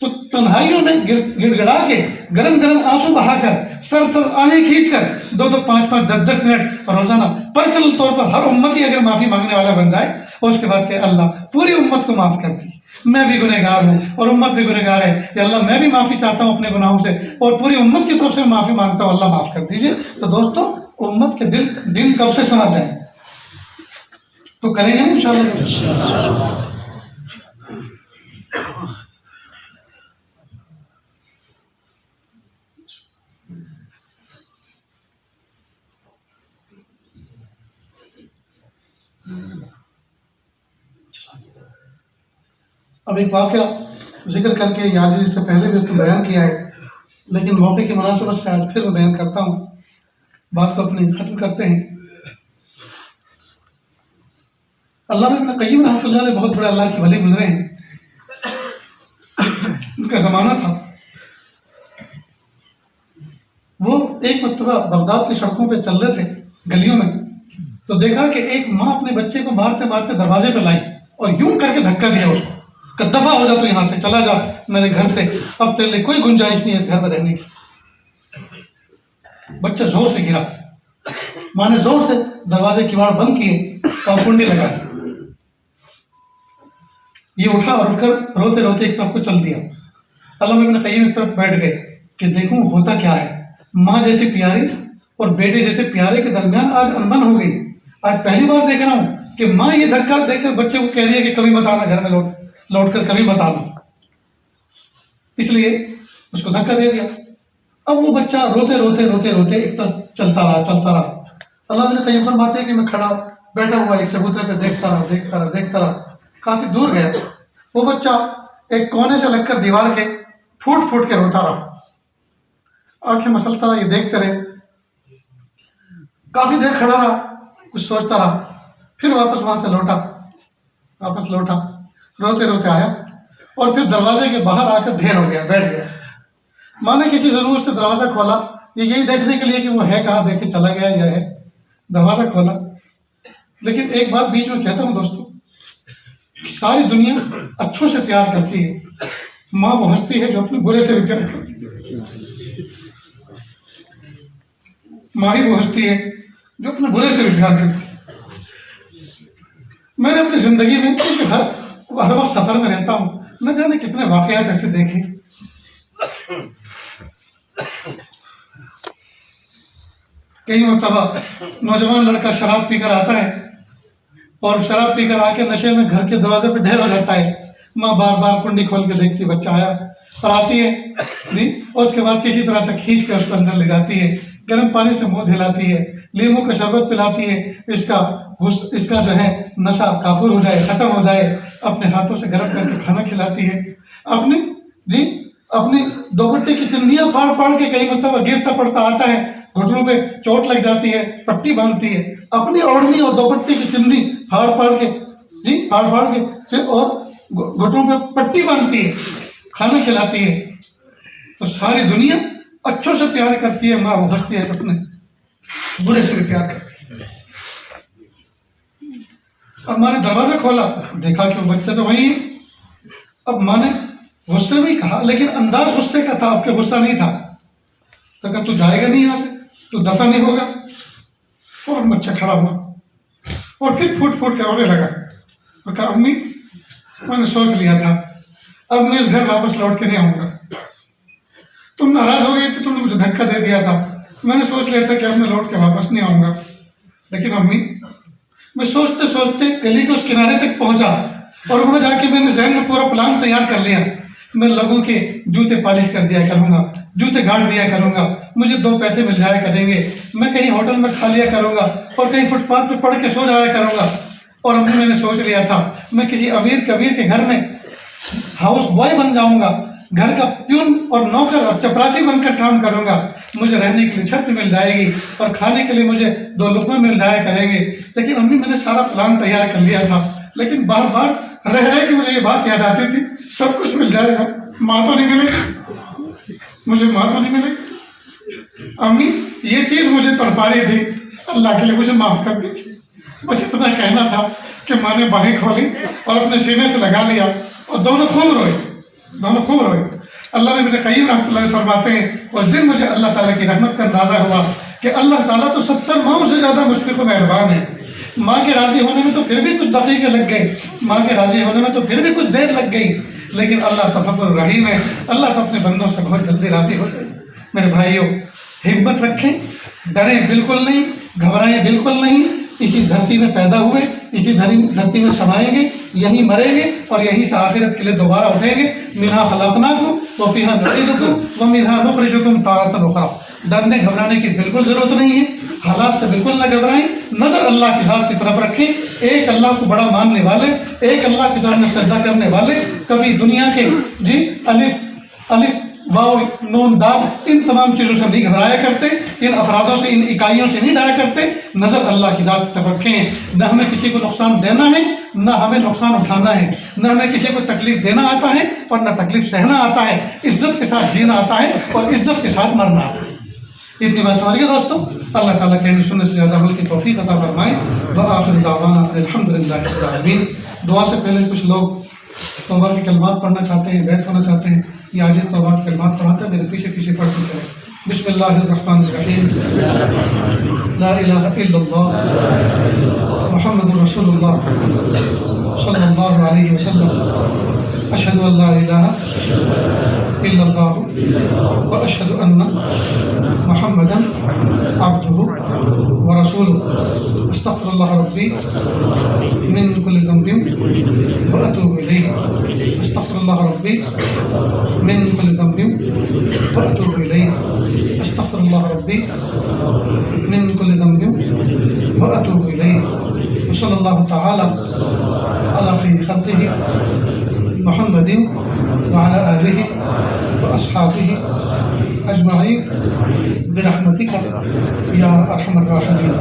तो तन्हाइयों में गिड़गिड़ा के, गरम गरम आंसू बहाकर, सर सर आहें खींचकर 2-2, 5-5, 10-10 मिनट रोजाना पर्सनल तौर पर हर उम्मती अगर माफी मांगने वाला बन जाए, और उसके बाद के अल्लाह पूरी उम्मत को माफ कर दी, मैं भी गुनहगार हूँ और उम्मत भी गुनहगार है, या अल्लाह मैं भी माफी चाहता हूँ अपने गुनाहों से और पूरी उम्मत की तरफ से माफी मांगता हूँ, अल्लाह माफ कर दीजिए। तो दोस्तों उम्मत के दिल कब से समझ जाए? तो करेंगे ना इंशाअल्लाह। अब एक वाक़या जिक्र करके याद से पहले भी उसको बयान किया है, लेकिन मौके की मुनासिबत से आज फिर मैं बयान करता हूँ, बात को अपनी ख़त्म करते हैं। अल्लामा इब्न क़य्यिम रहमतुल्लाह अलैह बहुत बड़े अल्लाह के वली गुजरे हैं। उनका ज़माना था, वो एक मरतबा बगदाद की सड़कों पे चल रहे थे गलियों में, तो देखा कि एक माँ अपने बच्चे को मारते मारते दरवाजे पे लाई और यूं करके धक्का दिया उसको, कि दफा हो जा, तो यहाँ से चला जा मेरे घर से, अब तेरे लिए कोई गुंजाइश नहीं है इस घर में रहने की। बच्चा जोर से गिरा, माँ ने जोर से दरवाजे किवाड़ बंद किए और कुंडी लगा दी। ये उठा और उठकर रोते रोते एक तरफ को चल दिया। अल्लामा इब्न क़य्यिम एक तरफ बैठ गए कि देखूं होता क्या है। माँ जैसी प्यारी और बेटे जैसे प्यारे के दरमियान आज अनबन हो गई। आज पहली बार देख रहा हूँ कि माँ ये धक्का देकर बच्चे को कह रही है कि कभी मत आना घर में, लौट कर कभी मत आना, इसलिए उसको धक्का दे दिया। अब वो बच्चा रोते रोते रोते रोते एक तरफ चलता रहा। अल्लाह इब्न क़य्यिम फरमाते हैं कि मैं खड़ा बैठा हुआ एक चबूतरे पे देखता रहा, काफी दूर गया। वो बच्चा एक कोने से लगकर दीवार के फूट फूट के रोता रहा, आंखें मसलता रहा, ये देखते रहे। काफी देर खड़ा रहा, कुछ सोचता रहा, फिर वापस वहां से लौटा, रोते रोते आया और फिर दरवाजे के बाहर आकर ढेर हो गया, बैठ गया। माँ ने किसी जरूरत से दरवाजा खोला, ये यही देखने के लिए कि वो है कहाँ, देख के चला गया या है। दरवाज़ा खोला, लेकिन एक बात बीच में कहता हूँ दोस्तों, सारी दुनिया अच्छों से प्यार करती है, माँ वो हंसती है जो अपने बुरे से भी प्यार करती है। माँ ही वो हंसती है जो अपने बुरे से भी प्यार करती है। मैंने अपनी जिंदगी में हर वक्त सफर में रहता हूँ, न जाने कितने वाकयात ऐसे देखे। कई मरतबा नौजवान लड़का शराब पीकर आता है और शराब पीकर आके नशे में घर के दरवाजे पे ढेर हो जाता है। माँ बार बार कुंडी खोल के देखती है बच्चा आया, और आती है नहीं, और उसके बाद किसी तरह से खींच के उसको अंदर ले जाती है, गर्म पानी से मुंह धुलाती है, नींबू का शरबत पिलाती है, इसका जो है नशा काफूर हो जाए, खत्म हो जाए, अपने हाथों से गर्म करके खाना खिलाती है। अपनी दोपट्टे की चिंदियां फाड़ फाड़ के कई मतलब गिरता पड़ता आता है, घुटनों पे चोट लग जाती है, पट्टी बांधती है, अपनी ओढ़नी और दोपट्टे की चिंदी फाड़ फाड़ के और घुटनों पे पट्टी बांधती है, खाना खिलाती है। तो सारी दुनिया अच्छों से प्यार करती है, माँ वो हंसती है, अपने बुरे से भी प्यार करती है। अब माँ ने दरवाजा खोला, देखा कि वो बच्चा तो वही है। अब माँ ने गुस्से में कहा, लेकिन अंदाज गुस्से का था, आपके गुस्सा नहीं था। तो कहा तू जाएगा नहीं यहाँ से, तू दफा नहीं होगा। और बच्चा खड़ा हुआ और फिर फूट फूट के रोने लगा। तो कहा अम्मी मैंने सोच लिया था, अब मैं इस घर वापस लौट के नहीं आऊँगा। तुम नाराज हो गई थी, तुमने मुझे धक्का दे दिया था, मैंने सोच लिया था कि अब मैं लौट के वापस नहीं आऊँगा। लेकिन अम्मी, मैं सोचते सोचते गली के उस किनारे तक पहुँचा और वहाँ जाके मैंने जहन में पूरा प्लान तैयार कर लिया। मैं लोगों के जूते पॉलिश कर दिया करूँगा, जूते गाड़ दिया करूँगा, मुझे 2 पैसे मिल जाया करेंगे, मैं कहीं होटल में खा लिया करूँगा और कहीं फुटपाथ पे पढ़ के सो जाया करूँगा। और अम्मी मैंने सोच लिया था मैं किसी अमीर कबीर के घर में हाउस बॉय बन जाऊँगा, घर का प्यून और नौकर और चपरासी बनकर काम करूँगा, मुझे रहने के लिए छत मिल जाएगी और खाने के लिए मुझे 2 लुक़मे मिल जाया करेंगे। लेकिन अम्मी मैंने सारा प्लान तैयार कर लिया था, लेकिन बार बार रह रह के मुझे ये बात याद आती थी, सब कुछ मिल जाएगा, माँ तो नहीं मिलेगी, मुझे माँ तो नहीं मिलेगी। अम्मी ये चीज़ मुझे तड़पा रही थी, अल्लाह के लिए मुझे माफ़ कर दीजिए। बस इतना कहना था कि माँ ने बाहें खोली और अपने सीने से लगा लिया और दोनों खूब रोए। अल्लाह ने मेरे क़य्यिम रहमतुल्लाह फरमाते हैं, उस दिन मुझे अल्लाह ताला की रहमत का अंदाज़ा हुआ कि अल्लाह ताला तो 70 माओं से ज़्यादा मुशफ़िक़ व मेहरबान है। माँ के राज़ी होने में तो फिर भी कुछ दक़ीक़े लग गए, माँ के राज़ी होने में तो फिर भी कुछ देर लग गई, लेकिन अल्लाह तो गफ़ूर रहीम है, अल्लाह तो अपने बंदों से बहुत जल्दी राज़ी होते हैं। मेरे भाइयों, हिम्मत रखें, डरें बिल्कुल नहीं, घबराएं बिल्कुल नहीं। इसी धरती में पैदा हुए, इसी धरती में समाएंगे, यहीं मरेंगे और यहीं से आखिरत के लिए दोबारा उठेंगे। मिन्हा खलक़नाकुम व फ़ीहा नुईदुकुम व मिन्हा नुख़रिजुकुम तारतन उख़रा। डरने घबराने की बिल्कुल ज़रूरत नहीं है, हालात से बिल्कुल न घबराएं, नज़र अल्लाह की ज़ात की तरफ रखें। एक अल्लाह को बड़ा मानने वाले, एक अल्लाह के सामने सजदा करने वाले कभी दुनिया के अलिफ वाव नून दाल इन तमाम चीज़ों से नहीं घबराया करते, इन अफरादों से, इन इकाइयों से नहीं डरा करते। नज़र अल्लाह की ज़ात की तरफ रखें। न हमें किसी को नुकसान देना है, न हमें नुकसान उठाना है, न हमें किसी को तकलीफ देना आता है और न तकलीफ सहना आता है। इज्जत के साथ जीना आता है और इज्जत के साथ मरना आता है। इतनी बात समझ गए दोस्तों। अल्लाह ताला कहने सुनने से ज़्यादा अमल की तौफीक अता फरमाए। व आखिर दावाना अल्हम्दुलिल्लाहि रब्बिल आलमीन। दुआ से पहले कुछ लोग तौबा के कलमात पढ़ना चाहते हैं, बैत होना चाहते हैं, या आजिज़ तौबा के कलमात पढ़ाते हैं, मेरे पीछे पीछे पढ़ते चलें। बिस्मिल्लाहिर्रहमानिर्रहीम। ला इलाहा इल्लल्लाह मुहम्मदुर रसूलुल्लाह सल्लल्लाहु अलैहि वसल्लम। अशहदु अल्ला इलाहा इल्लल्लाह व अशहदु अन्ना मुहम्मदन अब्दुहु व रसूलुहु। अस्तग़फिरुल्लाह रब्बी मिन कुल्लि ज़ंबिन व अतूबु इलैहि। अस्तग़फिरुल्लाह रब्बी मिन कुल्लि ज़ंबिन व अतूबु इलैहि। अस्तग़फिरुल्लाह रब्बी मिन कुल्लि ज़ंबिन व अतूबु इलैहि। व सल्लल्लाहु तआला अला खैरि ख़ल्क़िही मुहम्मदिन व अला आलिहि व अस्हाबिही अजमईन बिरहमतिका या अरहमर राहिमीन।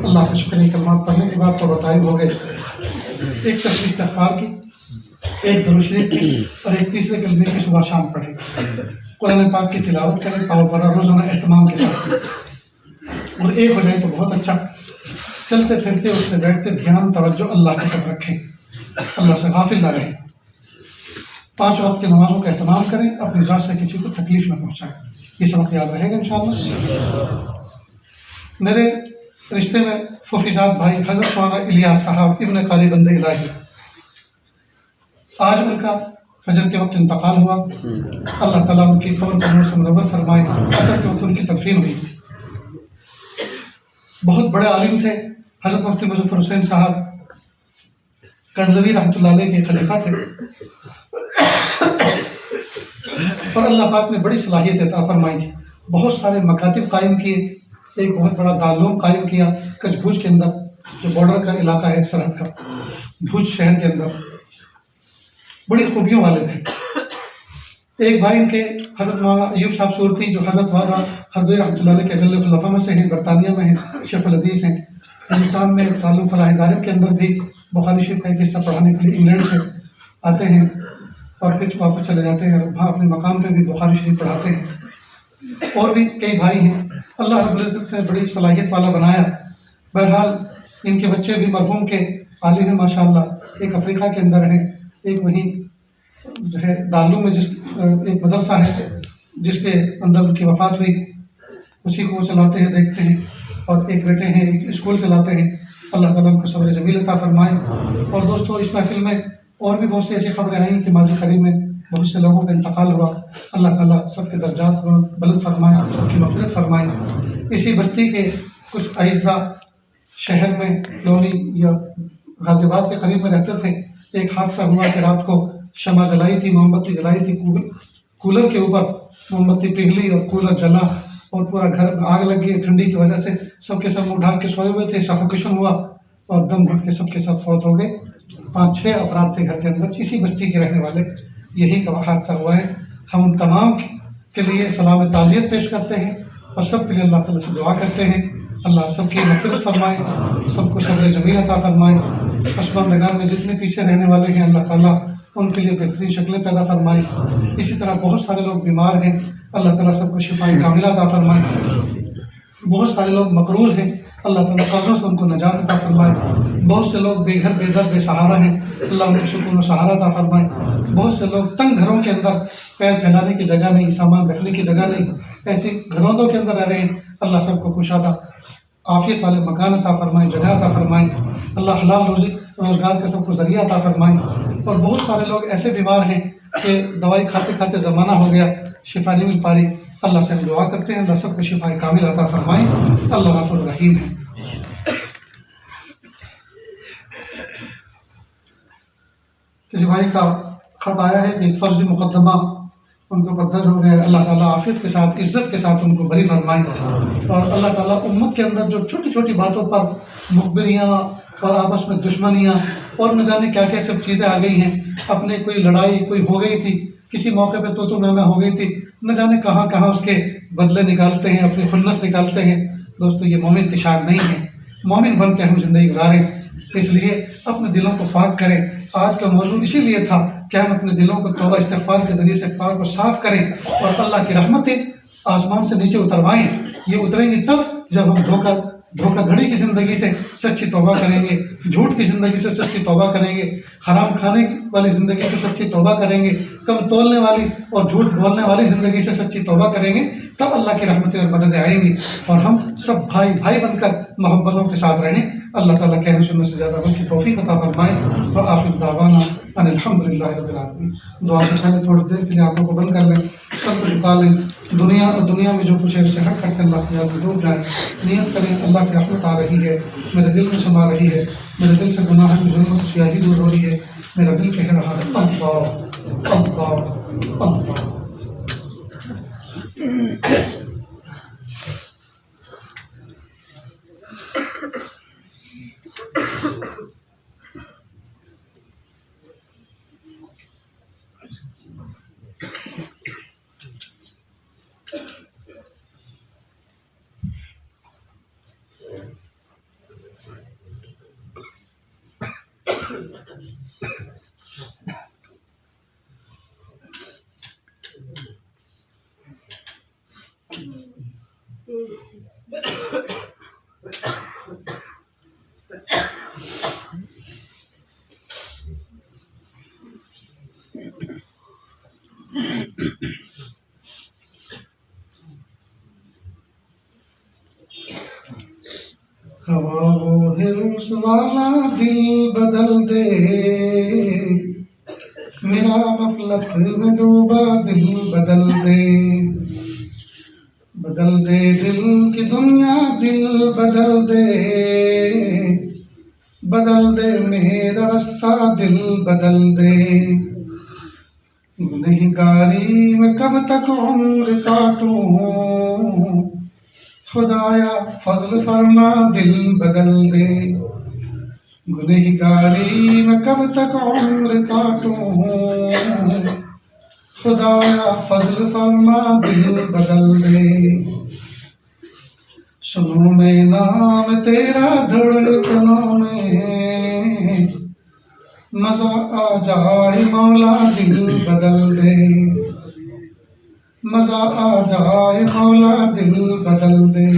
अल्लाह के शुक्र कलमात पढ़ने के बाद तो बताए हो गए, एक तस्बीह इस्तिग़फ़ार की, एक दुरूद शरीफ की और एक तीसरे कलमे की सुबह शाम पढ़े। कुरान पाक की तिलावत करें, पाव बड़ा रोज़ाना एहतमाम के साथ। और एक हो जाए तो बहुत अच्छा। चलते फिरते उठते बैठते ध्यान तवज्जो अल्लाह की तरफ रखें, अल्लाह से गाफिल ना रहें। 5 वक्त की नमाज़ों का एहतमाम करें, अपनी ज़ात से किसी को तकलीफ ना पहुँचाएं। ये सबक याद रहेगा इंशाअल्लाह। मेरे रिश्ते में फुफीज़ाद भाई हज़रत मौलाना इलियास साहब इब्न कारी बंदे इलाही, आज उनका फजर के वक्त इंतकाल हुआ। अल्लाह ताला उनकी कब्र को नूर से मुनव्वर फरमाए। असर के वक्त उनकी तदफीन हुई। बहुत बड़े आलिम थे। हज़रत मुफ्ती मुज़फ़्फ़र हुसैन साहब कंज़वी रहमतुल्लाह अलैह के खलीफा थे और अल्लाह पाक ने बड़ी सलाहियत अता फरमाई थी। बहुत सारे मकातिब कायम किए। एक बहुत बड़ा दारूम कायम किया कच्छ भुज के अंदर, जो बॉर्डर का इलाका है सरहद का, भुज शहर के अंदर। बड़ी खूबियों वाले थे। एक भाई इनके हज़रत मौलाना अयूब साहब सूरती, जो हज़रत वाला हरदोई रहमतुल्लाह अलैह के अजल खुलफा में से हैं, बरतानिया में हैं, शेखुल हदीस हैं। हिंदुस्तान में ताल्लुम फलाह इदारे के अंदर भी बुखारी शरीफ का एक हिस्सा पढ़ाने के लिए इंग्लैंड से आते हैं और फिर वापस चले जाते हैं। वहाँ अपने मकाम पे भी बुखारी शरीफ पढ़ाते हैं। और भी कई भाई हैं। अल्लाह रब्बुल इज़्ज़त ने बड़ी सलाहियत वाला बनाया। बहरहाल इनके बच्चे भी मरहूम के आलिम हैं माशाअल्लाह। एक अफ्रीका के अंदर है, एक वहीं जो है दारूम में एक मदरसा है जिसके अंदर उनकी वफ़ात हुई, उसी को वो चलाते हैं, देखते हैं। और एक बेटे हैं, एक स्कूल चलाते हैं। अल्लाह ताला उनको सब्र जमील अता फरमाए। और दोस्तों, इस महफिल में और भी बहुत सी ऐसी खबरें आई कि माज़ी करीब में बहुत से लोगों का इंतकाल हुआ। अल्लाह ताला सबके दर्जात बुलंद फरमाए, सबकी मग़फ़िरत फरमाए। इसी बस्ती के कुछ अइज़्ज़ा शहर में लोनी या गाज़ियाबाद के करीब में रहते थे। एक हादसा हुआ कि रात को शमा जलाई थी, मोमबत्ती जलाई थी, कूलर के ऊपर मोमबत्ती पिघली और कूलर जला और पूरा घर में आग लग गई। ठंडी की वजह से सबके सब मुँह ढाक के सोए हुए थे। सफोकेशन हुआ और दम घुट के सबके सब फौत हो गए। 5-6 अफराद थे घर के अंदर, इसी बस्ती के रहने वाले। यही का हादसा हुआ है। हम उन तमाम के लिए सलाम ताज़ियत पेश करते हैं और सब के लिए अल्लाह ताला से दुआ करते हैं। अल्लाह सबकी मग़फ़िरत फरमाए, सबको सब्र जमील अता फरमाए। पसमानदगान में जितने पीछे रहने वाले हैं अल्लाह ताला उनके लिए बेहतरीन शक्लें पैदा फरमाए। इसी तरह बहुत सारे लोग बीमार हैं, अल्लाह ताला सबको शिफाए कामिला अता फरमाए। बहुत सारे लोग मकरूज़ हैं, अल्लाह ताला कर्ज़ों से उनको नजात अता फरमाए। बहुत से लोग बेघर बेदर बेसहारा हैं, अल्लाह उनको सुकून व सहारा अता फरमाए। बहुत से लोग तंग घरों के अंदर, पैर फैलाने की जगह नहीं, सामान रखने की जगह नहीं, ऐसे घरोंदों के अंदर रह रहे हैं। अल्लाह सबको कुशादा आफियत वाले मकान अता फरमाए, जगह अता फरमाए। अल्लाह हलाल रोज़गार का सबको ज़रिया अता फरमाए। और बहुत सारे लोग ऐसे बीमार हैं कि दवाई खाते खाते ज़माना हो गया, शिफा नहीं मिल पा रही। अल्लाह से हम दुआ करते हैं, अल्लाह सबको शिफाए कामिल अता फरमाए। अल्लाह गफूर रहीम है। किसी भाई का खत आया है कि एक फ़र्ज़ी मुकदमा उनके ऊपर दर्ज हो गया। अल्लाह ताला आफियत के साथ, इज़्ज़त के साथ उनको बरी फरमाए। और अल्लाह ताला उम्मत के अंदर जो छोटी छोटी बातों पर मुखबिरियाँ और आपस में दुश्मनियाँ और न जाने क्या क्या सब चीज़ें आ गई हैं। अपने कोई लड़ाई कोई हो गई थी, किसी मौके पे तो मैं हो गई थी, न जाने कहाँ कहाँ उसके बदले निकालते हैं, अपनी खुन्नस निकालते हैं। दोस्तों, ये मोमिन की शान नहीं है। मोमिन बन के हम ज़िंदगी गुजारें, इसलिए अपने दिलों को पाक करें। आज का मौजूद इसीलिए था कि हम अपने दिलों को तौबा इस्तिग़फ़ार के ज़रिए से पाक और साफ़ करें और अल्लाह की रहमतें आसमान से नीचे उतरवाएँ। ये उतरेंगी तब जब हम धोखाधड़ी की ज़िंदगी से सच्ची तौबा करेंगे, झूठ की ज़िंदगी से सच्ची तौबा करेंगे, हराम खाने वाली ज़िंदगी से सच्ची तौबा करेंगे, कम तोलने वाली और झूठ बोलने वाली ज़िंदगी से सच्ची तौबा करेंगे, तब अल्लाह की रहमतें और मददें आएंगी और हम सब भाई भाई बनकर मोहब्बतों के साथ रहें। अल्लाह ताला कहने सुनने से ज़्यादा उनकी तौफीक अता फरमाए। व आखिर दावाना अनिल हम्दुलिल्लाहि रब्बिल आलमीन। दुआ से पहले थोड़ी देर के लिए आंखों को बंद कर लें, सब कुछ झुका लें। दुनिया और दुनिया में जो कुछ है उससे हट करके अल्लाह की याद में डूब जाए। नियत करें, अल्लाह की रहमत आ रही है, मेरे दिल में समा रही है, मेरे दिल से गुनाह की जुल्म स्याही दूर हो रही है। मेरा दिल कह रहा है अल्लाह अल्लाह अल्लाह। वाला दिल बदल दे, मेरा गफलत में डूबा दिल बदल दे। बदल दे दिल की दुनिया, दिल बदल दे, बदल दे मेरा रास्ता, दिल बदल दे। गुनहगारी में कब तक उम्र काटूं, खुदाया फजल फरमा दिल बदल दे। गुनहगारी में कब तक उम्र काटूं, खुदाया फजल फरमा दिल बदल दे। सुनूं मैं नाम तेरा धड़कनों में, मजा आ जाए मौला दिल बदल दे। मजा आ जाए मौला दिल बदल दे।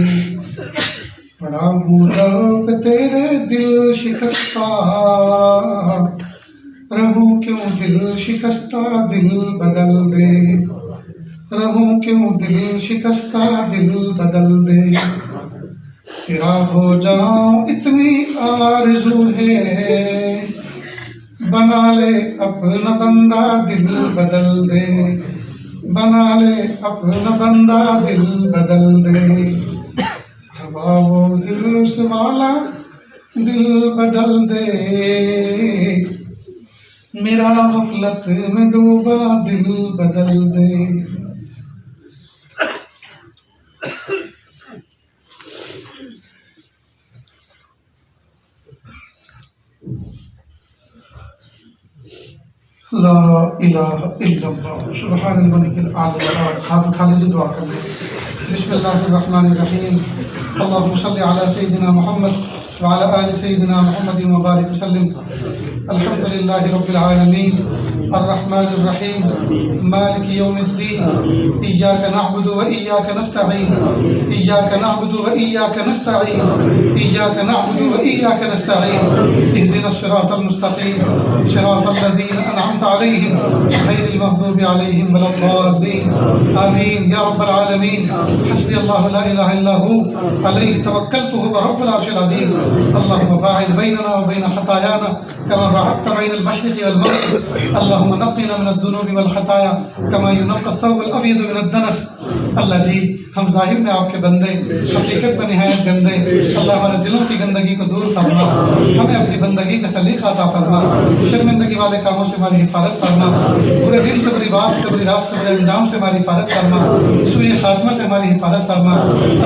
पड़ा हूँ दर्द तेरे दिल शिकस्ता, रहूं क्यों दिल शिकस्ता, दिल बदल दे। रहूं क्यों दिल शिकस्ता, दिल बदल दे। तेरा हो जाऊं इतनी आरज़ू है, बना ले अपना बंदा दिल बदल दे। बना ले अपना बंदा दिल बदल दे। हवा वो हिर्स वाला दिल बदल दे, मेरा गफलत में डूबा दिल बदल दे। ला इलाहा इल्लल्लाह सुब्हानल मलिकिल आला। हाथ उठा लीजिए, दुआ कर लें। बिस्मिल्लाहिर्रहमानिर्रहीम। अल्लाहुम्मा सल्लि अला सय्यिदिना मुहम्मद व अला आलि सय्यिदिना मुहम्मदिन व बारिक वसल्लिम। अल्हम्दुलिल्लाहि रब्बिल आलमीन, अर्रहमानिर रहीम, मालिकि यौमिद्दीन। इय्याका नअबुदु व इय्याका नस्तईन। इय्याका नअबुदु व इय्याका नस्तईन। इय्याका नअबुदु व इय्याका नस्तईन। इहदिनस सिरातल मुस्तकीम, सिरातल लज़ीना अनअमता अलैहिम गैरिल मग़दूबि अलैहिम वलद्दाल्लीन। आमीन या रब्बल आलमीन। हस्बी अल्लाहु ला इलाहा इल्ला हु, अलैहि तवक्कलतु हुव रब्बुल अर्शिल अज़ीम। अल्लाहुम्मा बाइद बैनना व बैन खतायाना कमा बाअदत बैनल मशरिक़ि वल मग़रिब। अल्लाहुम्मा नक़्क़िना मिनद दुनूबि वल खताया कमा युनक़्क़ा अस-सौबुल अब्यदु मिनद दनस। अल्लाह जी, हम ज़ाहिर में आपके बंदे, हकीकत में निहायत गंदे। अल्लाह हमारे दिलों की गंदगी को दूर फरमा, हमें अपनी बंदगी का सलीक़ा अता फरमा। शर्मिंदगी वाले कामों से हमारी हिफाजत फरमा। पूरे दिन से, बुरी बात से, बुरी रात से, बुरे अंजाम से हमारी हिफाजत फरमा। सूए खात्मा से हमारी हिफाजत फरमा।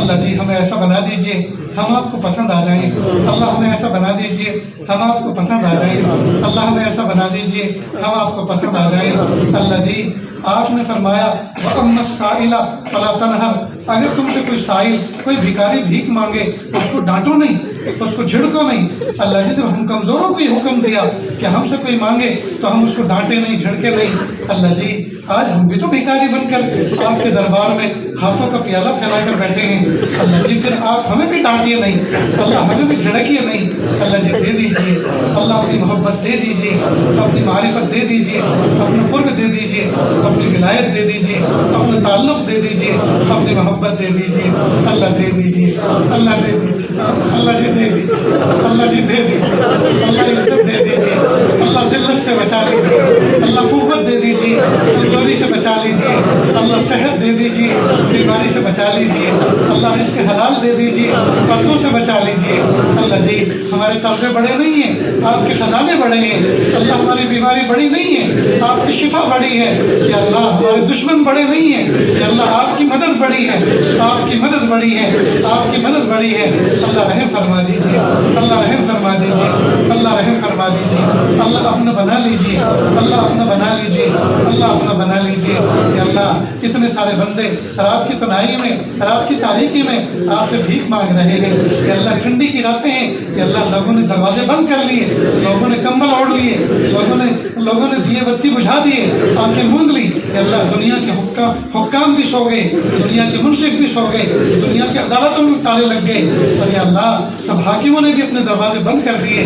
अल्लाह जी, हमें ऐसा बना दीजिए हम आपको पसंद आ जाएं। अल्लाह हमें ऐसा बना दीजिए हम आपको पसंद आ जाएं। अल्लाह हमें ऐसा बना दीजिए हम आपको पसंद आ जाएं। अल्लाह जी, आपने फरमाया व अम्मा साइला फला तनहर, अगर तुमसे कोई साइल, कोई भिखारी भीख मांगे उसको डांटो नहीं, उसको झिड़को नहीं। अल्लाह जी, जब हम कमज़ोरों को हुक्म दिया कि हमसे कोई मांगे तो हम उसको डांटे नहीं, झिड़के नहीं। अल्लाह जी, आज हम भी तो भिखारी बनकर आपके दरबार में हाथों का प्याला फैलाकर बैठे हैं। अल्लाह जी, फिर आप हमें भी डांटिए नहीं, अल्लाह हमें भी झिड़किए नहीं। अल्लाह जी, दे दीजिए, अल्लाह अपनी मोहब्बत दे दीजिए, अपनी मारिफत दे दीजिए, अपना कुर्ब दे दीजिए, अपनी विलायत दे दीजिए, अपना ताल्लुक़ दे दीजिए, अपनी मोहब्बत दे दीजिए। अल्लाह दे दीजिए, अल्लाह दे दीजिए, अल्लाह जी दे दीजिए, अल्लाह जी दे दीजिए, अल्लाह इज्जत दे दीजिए, अल्लाह ज़िल्लत से बचा लीजिए, अल्लाह क़ुव्वत दे दीजिए, कमज़ोरी से बचा लीजिए, अल्लाह सेहत दे दीजिए, बीमारी से बचा लीजिए, अल्लाह रिज़्क़ हलाल दे दीजिए, कर्ज़ों से बचा लीजिए। अल्लाह जी, हमारे कर्ज़े बड़े नहीं हैं, आपके ख़जाने बड़े हैं। अल्लाह, हमारी बीमारी बड़ी नहीं है, आपकी शिफा बड़ी है। या अल्लाह, हमारे दुश्मन बड़े नहीं हैं। या अल्लाह, आपकी मदद बड़ी है, आपकी मदद बड़ी है, आपकी मदद बड़ी है। अल्लाह रहम फरमा दीजिए, अल्लाह रहम फरमा दीजिए, अल्लाह रहम फरमा दीजिए। अल्लाह अपना बना लीजिए, अल्लाह अपना बना लीजिए, अल्लाह अपना बना लीजिए। या अल्लाह, इतने सारे बंदे रात की तन्हाई में, रात की तारीकी में आपसे भीख मांग रहे हैं। या अल्लाह, ठंडी की रातें हैं। या अल्लाह, लोगों ने दरवाजे बंद कर लिए, लोगों ने कंबल ओढ़ लिए, लोगों ने दिए बत्ती बुझा दिए, आंखें मूंद ली। या अल्लाह, दुनिया के हुक्काम भी सो गए, दुनिया के मुंसिफ भी सो गए, दुनिया की अदालतों में ताले लग गए। और या अल्लाह, सब हाकिमों ने भी अपने दरवाजे बंद कर दिए।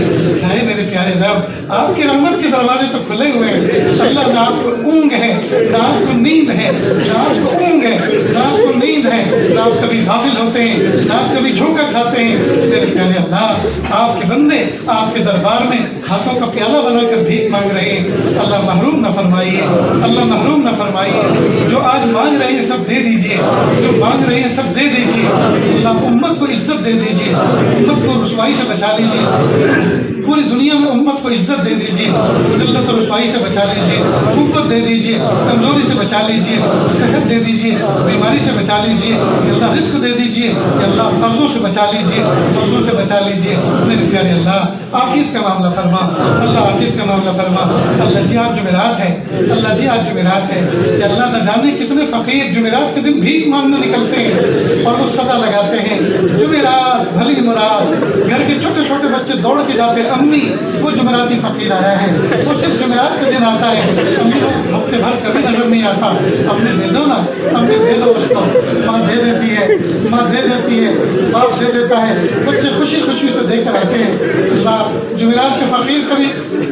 हाय मेरे प्यारे प्यारे रब आपकी रहमत के दरवाजे तो खुले हुए हैं अल्लाह। ना आपको ऊँग है, ना आपको नींद है, ना आपको ऊँग है, ना आपको नींद है, ना आप कभी गाफिल होते हैं, ना आप कभी झोंका खाते हैं। मेरे प्यारे अल्लाह आपके बंदे आपके दरबार में हाथों का प्याला बनाकर भीख मांग रहे हैं। अल्लाह महरूम न फरमाइए, अल्लाह महरूम न फरमाइए। जो आज मांग रहे हैं सब दे दीजिए, जो मांग रहे हैं सब दे दीजिए। अल्लाह उम्मत को इज्जत दे दीजिए, उम्मत को रुसवाई से बचा लीजिए। पूरी दुनिया में उम्मत को इज्जत दे दीजिए, जिल्लत और रुसवाई से बचा लीजिए, कुव्वत दे दीजिए, कमजोरी से बचा लीजिए, सेहत दे दीजिए, बीमारी से बचा लीजिए, अल्लाह रिस्क दे दीजिए, अल्लाह कर्जों से बचा लीजिए, कर्जों से बचा लीजिए। मेरे प्यारे अल्लाह आफियत का मामला फरमा, अल्लाह आफियत का मामला फरमा। अल्लाह जी आज जुमेरात है, अल्लाह जी आज जुमेरात है कि अल्लाह न जाने कितने फ़कीर जुमेरात के दिन भीख मांगने निकलते हैं और वो सदा लगाते हैं जुमेरात भली मुराद। घर के छोटे छोटे बच्चे दौड़ के जाते हैं, अम्मी वो जुमेराती फ़कीर आया है, वो सिर्फ जुमेरात के दिन आता है, अम्मी को हफ्ते भर कभी नजर नहीं आता। अम्मी दे दो ना, अम्मी दे दो उसको। माँ दे देती है, माँ दे देती है, बाप दे देता है, बच्चे खुशी खुशी से देकर आते हैं। अल्लाह जुमेरात के फ़कीर कभी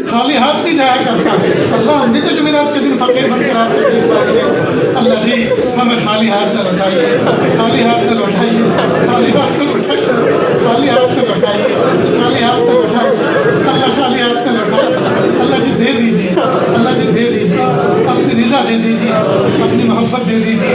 खाली हाथ नहीं जाया करता। अल्लाह हम भी तो जुमेरात के दिन फ़कीर बनकर आपसे भीख मांगे। अल्लाह जी हमें खाली हाथ न लौटाइए, खाली हाथ न लौटाइए, खाली हाथ न लौटाइए, खाली हाथ न लौटाइए, खाली हाथ न लौटाइए। अल्लाह खाली हाथ न लौटाइए। अल्लाह जी दे दीजिए, अल्लाह जी दे दीजिए, अपनी रिज़ा दे दीजिए, अपनी मोहब्बत दे दीजिए,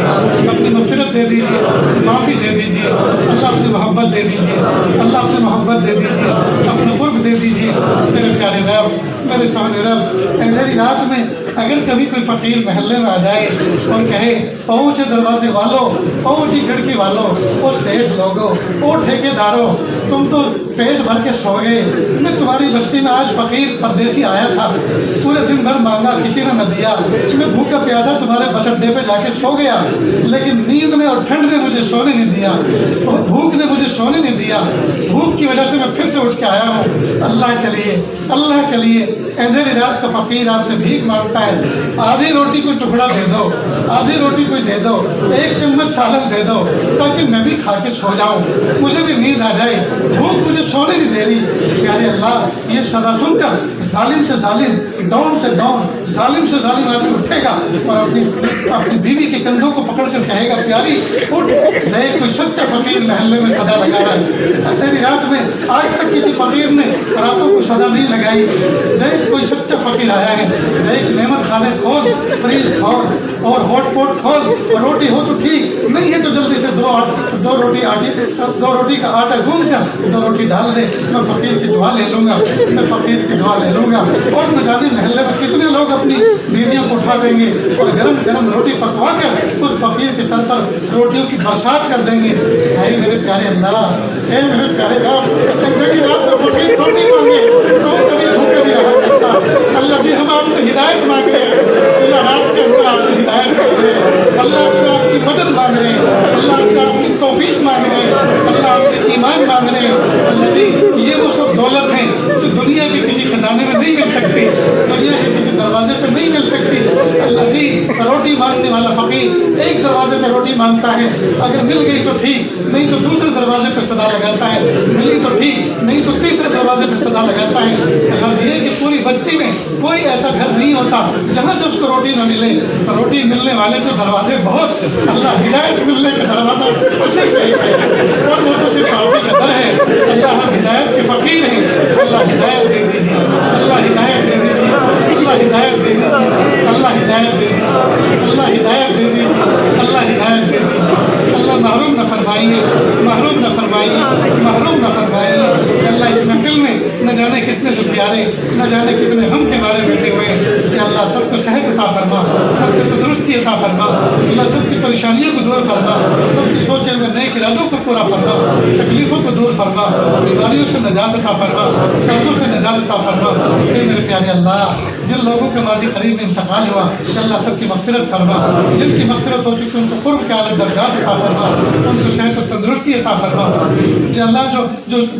अपनी मग़फ़िरत दे दीजिए, माफ़ी दे दीजिए। अल्लाह अपनी मोहब्बत दे दीजिए, अल्लाह अपनी मोहब्बत दे दीजिए, अपना क़ुर्ब दे दीजिए। मेरे प्यारे रब, मेरे सामने रब, अंधेरी रात में अगर कभी कोई फ़कीर महल्ले में आ जाए और कहे पहुँचे दरवाजे वालों, पहुँची खिड़की वालों, ओ सेठ लोगों, ओ ठेकेदारों, तुम तो पेट भर के सो गए। मैं तुम्हारी बस्ती में आज फ़कीर परदेसी आया था, पूरे दिन भर मांगा किसी ने न दिया। मैं भूखा प्यासा तुम्हारे बस अड्डे पर जाके सो गया, लेकिन नींद ने और ठंड ने मुझे सोने नहीं दिया, और भूख ने मुझे सोने नहीं दिया। भूख की वजह से मैं फिर से उठ के आया हूँ। अल्लाह के लिए, अल्लाह के लिए अंधेरी रात का फ़कीर आपसे भीख मांगता है। आधी रोटी कोई टुकड़ा दे दो, आधी रोटी कोई दे दो, एक चम्मच सालन दे दो, ताकि मैं भी खा के सो जाऊँ, मुझे भी नींद आ जाए। भूख मुझे सोने नहीं दे रही। प्यारे अल्लाह ये सदा सुनकर जालिम से जालिम, डॉन से डॉन, जालिम से जालिम आदमी उठेगा और अपनी बीवी के कंधों को पकड़ कर कहेगा प्यारी उठ, देख कोई सच्चा फ़कीर महल्ले में सदा लगा रहा है। अंधेरी रात में आज तक किसी फ़कीर ने रातों को सदा नहीं लगाई। देख कोई सच्चा फ़कीर आया है, देख नेमत खाने खोल, फ्रीज खोल और हॉटपॉट खोल, और रोटी हो तो ठीक, नहीं है तो जल्दी से दो रोटी का आटा गूंद कर 2 रोटी डाल दे। मैं फ़कीर की दुआ ले लूँगा, मैं फ़कीर की दुआ ले लूँगा। और न जाने महल्ले में कितने लोग अपनी बीवियों को उठा देंगे और गरम गरम रोटी पकवा कर उस फ़कीर के सर पर रोटियों की बरसात कर देंगे। भाई मेरे प्यारे अल्लाह, हे मेरे प्यारे रब, अंधेरी रात में फ़कीर रोटी मांगे तो कभी भूखे भी रहा करता। अल्लाह जी हम आपसे हिदायत मांग रहे हैं, अल्लाह रात के अंदर आपसे हिदायत मांग रहे हैं, अल्लाह आपसे आपकी मदद मांग रहे हैं, अल्लाह आपसे आपकी तौफीक मांग रहे हैं, अल्लाह आपसे ईमान मांग रहे हैं। अल्लाह जी ये वो सब दौलत है जो दुनिया के किसी खजाने में नहीं मिल सकती, दुनिया के किसी दरवाजे पर नहीं मिल सकती। अल्लाह जी रोटी मांगने वाला फ़कीर एक दरवाजे पर रोटी मांगता है, अगर मिल गई तो ठीक, नहीं तो दूसरे दरवाजे पर सदा लगाता है, मिली तो ठीक, नहीं तो तीसरे दरवाजे पर सदा लगाता है। गर्ज ये कि पूरी बस्ती में कोई ऐसा घर नहीं होता जहाँ से उसको रोटी न मिले। रोटी मिलने वाले तो दरवाजे बहुत, अल्लाह हिदायत मिलने का दरवाज़ा तो सिर्फ एक है और वो तो सिर्फ आप ही का दर है। अल्लाह हम हिदायत के फ़कीर हैं, अल्लाह हिदायत दे दीजिए, अल्लाह हिदायत दे दीजिए, अल्लाह हिदायत दे दीजिए, अल्लाह हिदायत दे दीजिए, अल्लाह हिदायत दे दीजिए, अल्लाह हिदायत दे दीजिए। अल्लाह महरूम न फरमाइए, महरूम न फरमाइए, महरूम न फरमाइए। अल्लाह इस महफिल में न जाने कितने दुखियारे, न जाने कितने हम के बारे बैठे हुए हैं। अल्लाह सबको सेहत अता फरमा, सबको तंदुरुस्ती अता फरमा, अल्लाह सबकी परेशानियों को दूर फरमा, सबके सोचे हुए नए इरादों को पूरा फरमा, तकलीफ़ों को दूर फरमा, बीमारियों से नजात अता फरमा, कर्जों से नजात अता फरमा। मेरे प्यारे अल्लाह जिन लोगों के माजी करीब में इंतकाल हुआ अल्लाह सबकी मग़फ़िरत फरमा, जिनकी मग़फ़िरत हो चुकी उनको क़ुर्ब के आला दर्जात अता फरमा, उनको सेहत और तंदुरुस्ती अता फरमा। या अल्लाह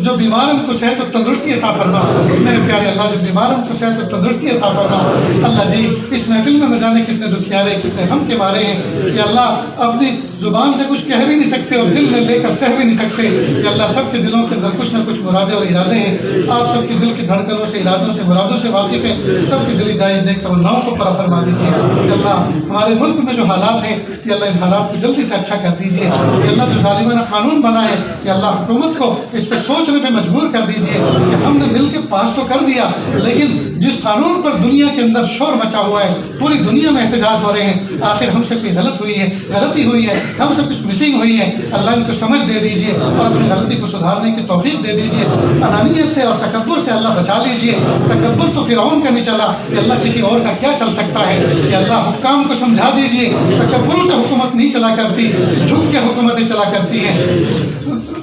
जो बीमार उनको सेहत और तंदुरुस्ती अता फरमा। मेरे प्यारे अल्लाह अल्लाह जो बीमार उनको सेहत और तंदुरुस्ती अता फरमा। अल्लाह जी इस महफिल में न जाने कितने दुखियारे कितने गम के मारे हैं कि अल्लाह अपनी ज़ुबान से कुछ कह भी नहीं सकते और दिल में लेकर सह भी नहीं सकते कि अल्लाह सबके दिलों के अंदर कुछ न कुछ मुरादे और इरादे हैं। आप सबके दिल की धड़कनों से, इरादों से, मुरादों से वाकिफ़ हैं। सबकी दिली जायज़ देखकर उन नाव को पूरा फरमा दीजिए कि अल्लाह हमारे मुल्क में जो हालात हैं कि अल्लाह इन हालात को जल्दी से अच्छा कर दीजिए कि अल्लाह जो ज़ालिमाना कानून बनाए कि अल्लाह हुकूमत को इस पर सोचने पर मजबूर कर दीजिए कि हमने मिल के पास तो कर दिया, लेकिन जिस कानून पर दुनिया के अंदर शोर मचा हुआ है, पूरी दुनिया में एहतजाज हो रहे हैं, आखिर हमसे कोई गलती हुई है, हमसे कुछ मिसिंग हुई है। अल्लाह इनको समझ दे दीजिए और अपनी गलती को सुधारने की तौफीक दे दीजिए। अनानियत से और तकब्बुर से अल्लाह बचा लीजिए। तकब्बुर तो फिरौन का नहीं चला कि अल्लाह किसी और का क्या चल सकता है कि अल्लाह हुक्काम को समझा दीजिए। तकब्बुर से हुकूमत नहीं चला करती, झुक के हुकूमतें चला करती हैं।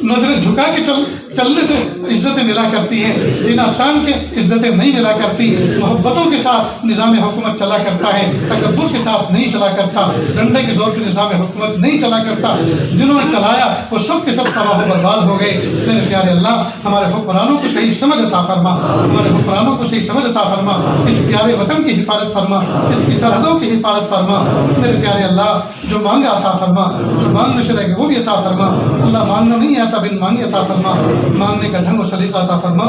नजरें झुका के चलने से इज्जतें मिला करती हैं, सीना तान के इज्जतें नहीं मिला करती। मोहब्बतों के साथ निज़ाम हुकूमत चला करता है, तकब्बुर के साथ नहीं चला करता। डंडे के जोर पर निज़ाम हुकूमत नहीं चला करता। जिन्होंने चलाया वो सब के सब तबाह बर्बाद हो गए। मेरे प्यारे अल्लाह हमारे हुक्मरानों को सही समझ अता फरमा, हमारे हुक्मरानों को सही समझ अता फरमा। इस प्यारे वतन की हिफाजत फरमा, इसकी सरहदों की हिफाजत फरमा। मेरे प्यारे अल्लाह जो मांगा अता फरमा, जो मांगने से रहे वो भी अता फरमा। अल्लाह मांगना नहीं आता, बिन मांगे अता फरमा। मांगने का ढंग और सलीका अता फरमा।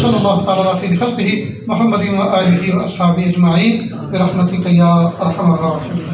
सल्लल्लाहु तआला अलैहि खल्क़िही मुहम्मदिन व आलिही व अस्हाबिही अजमाईन बिरहमतिका या अरहमर राहिमीन।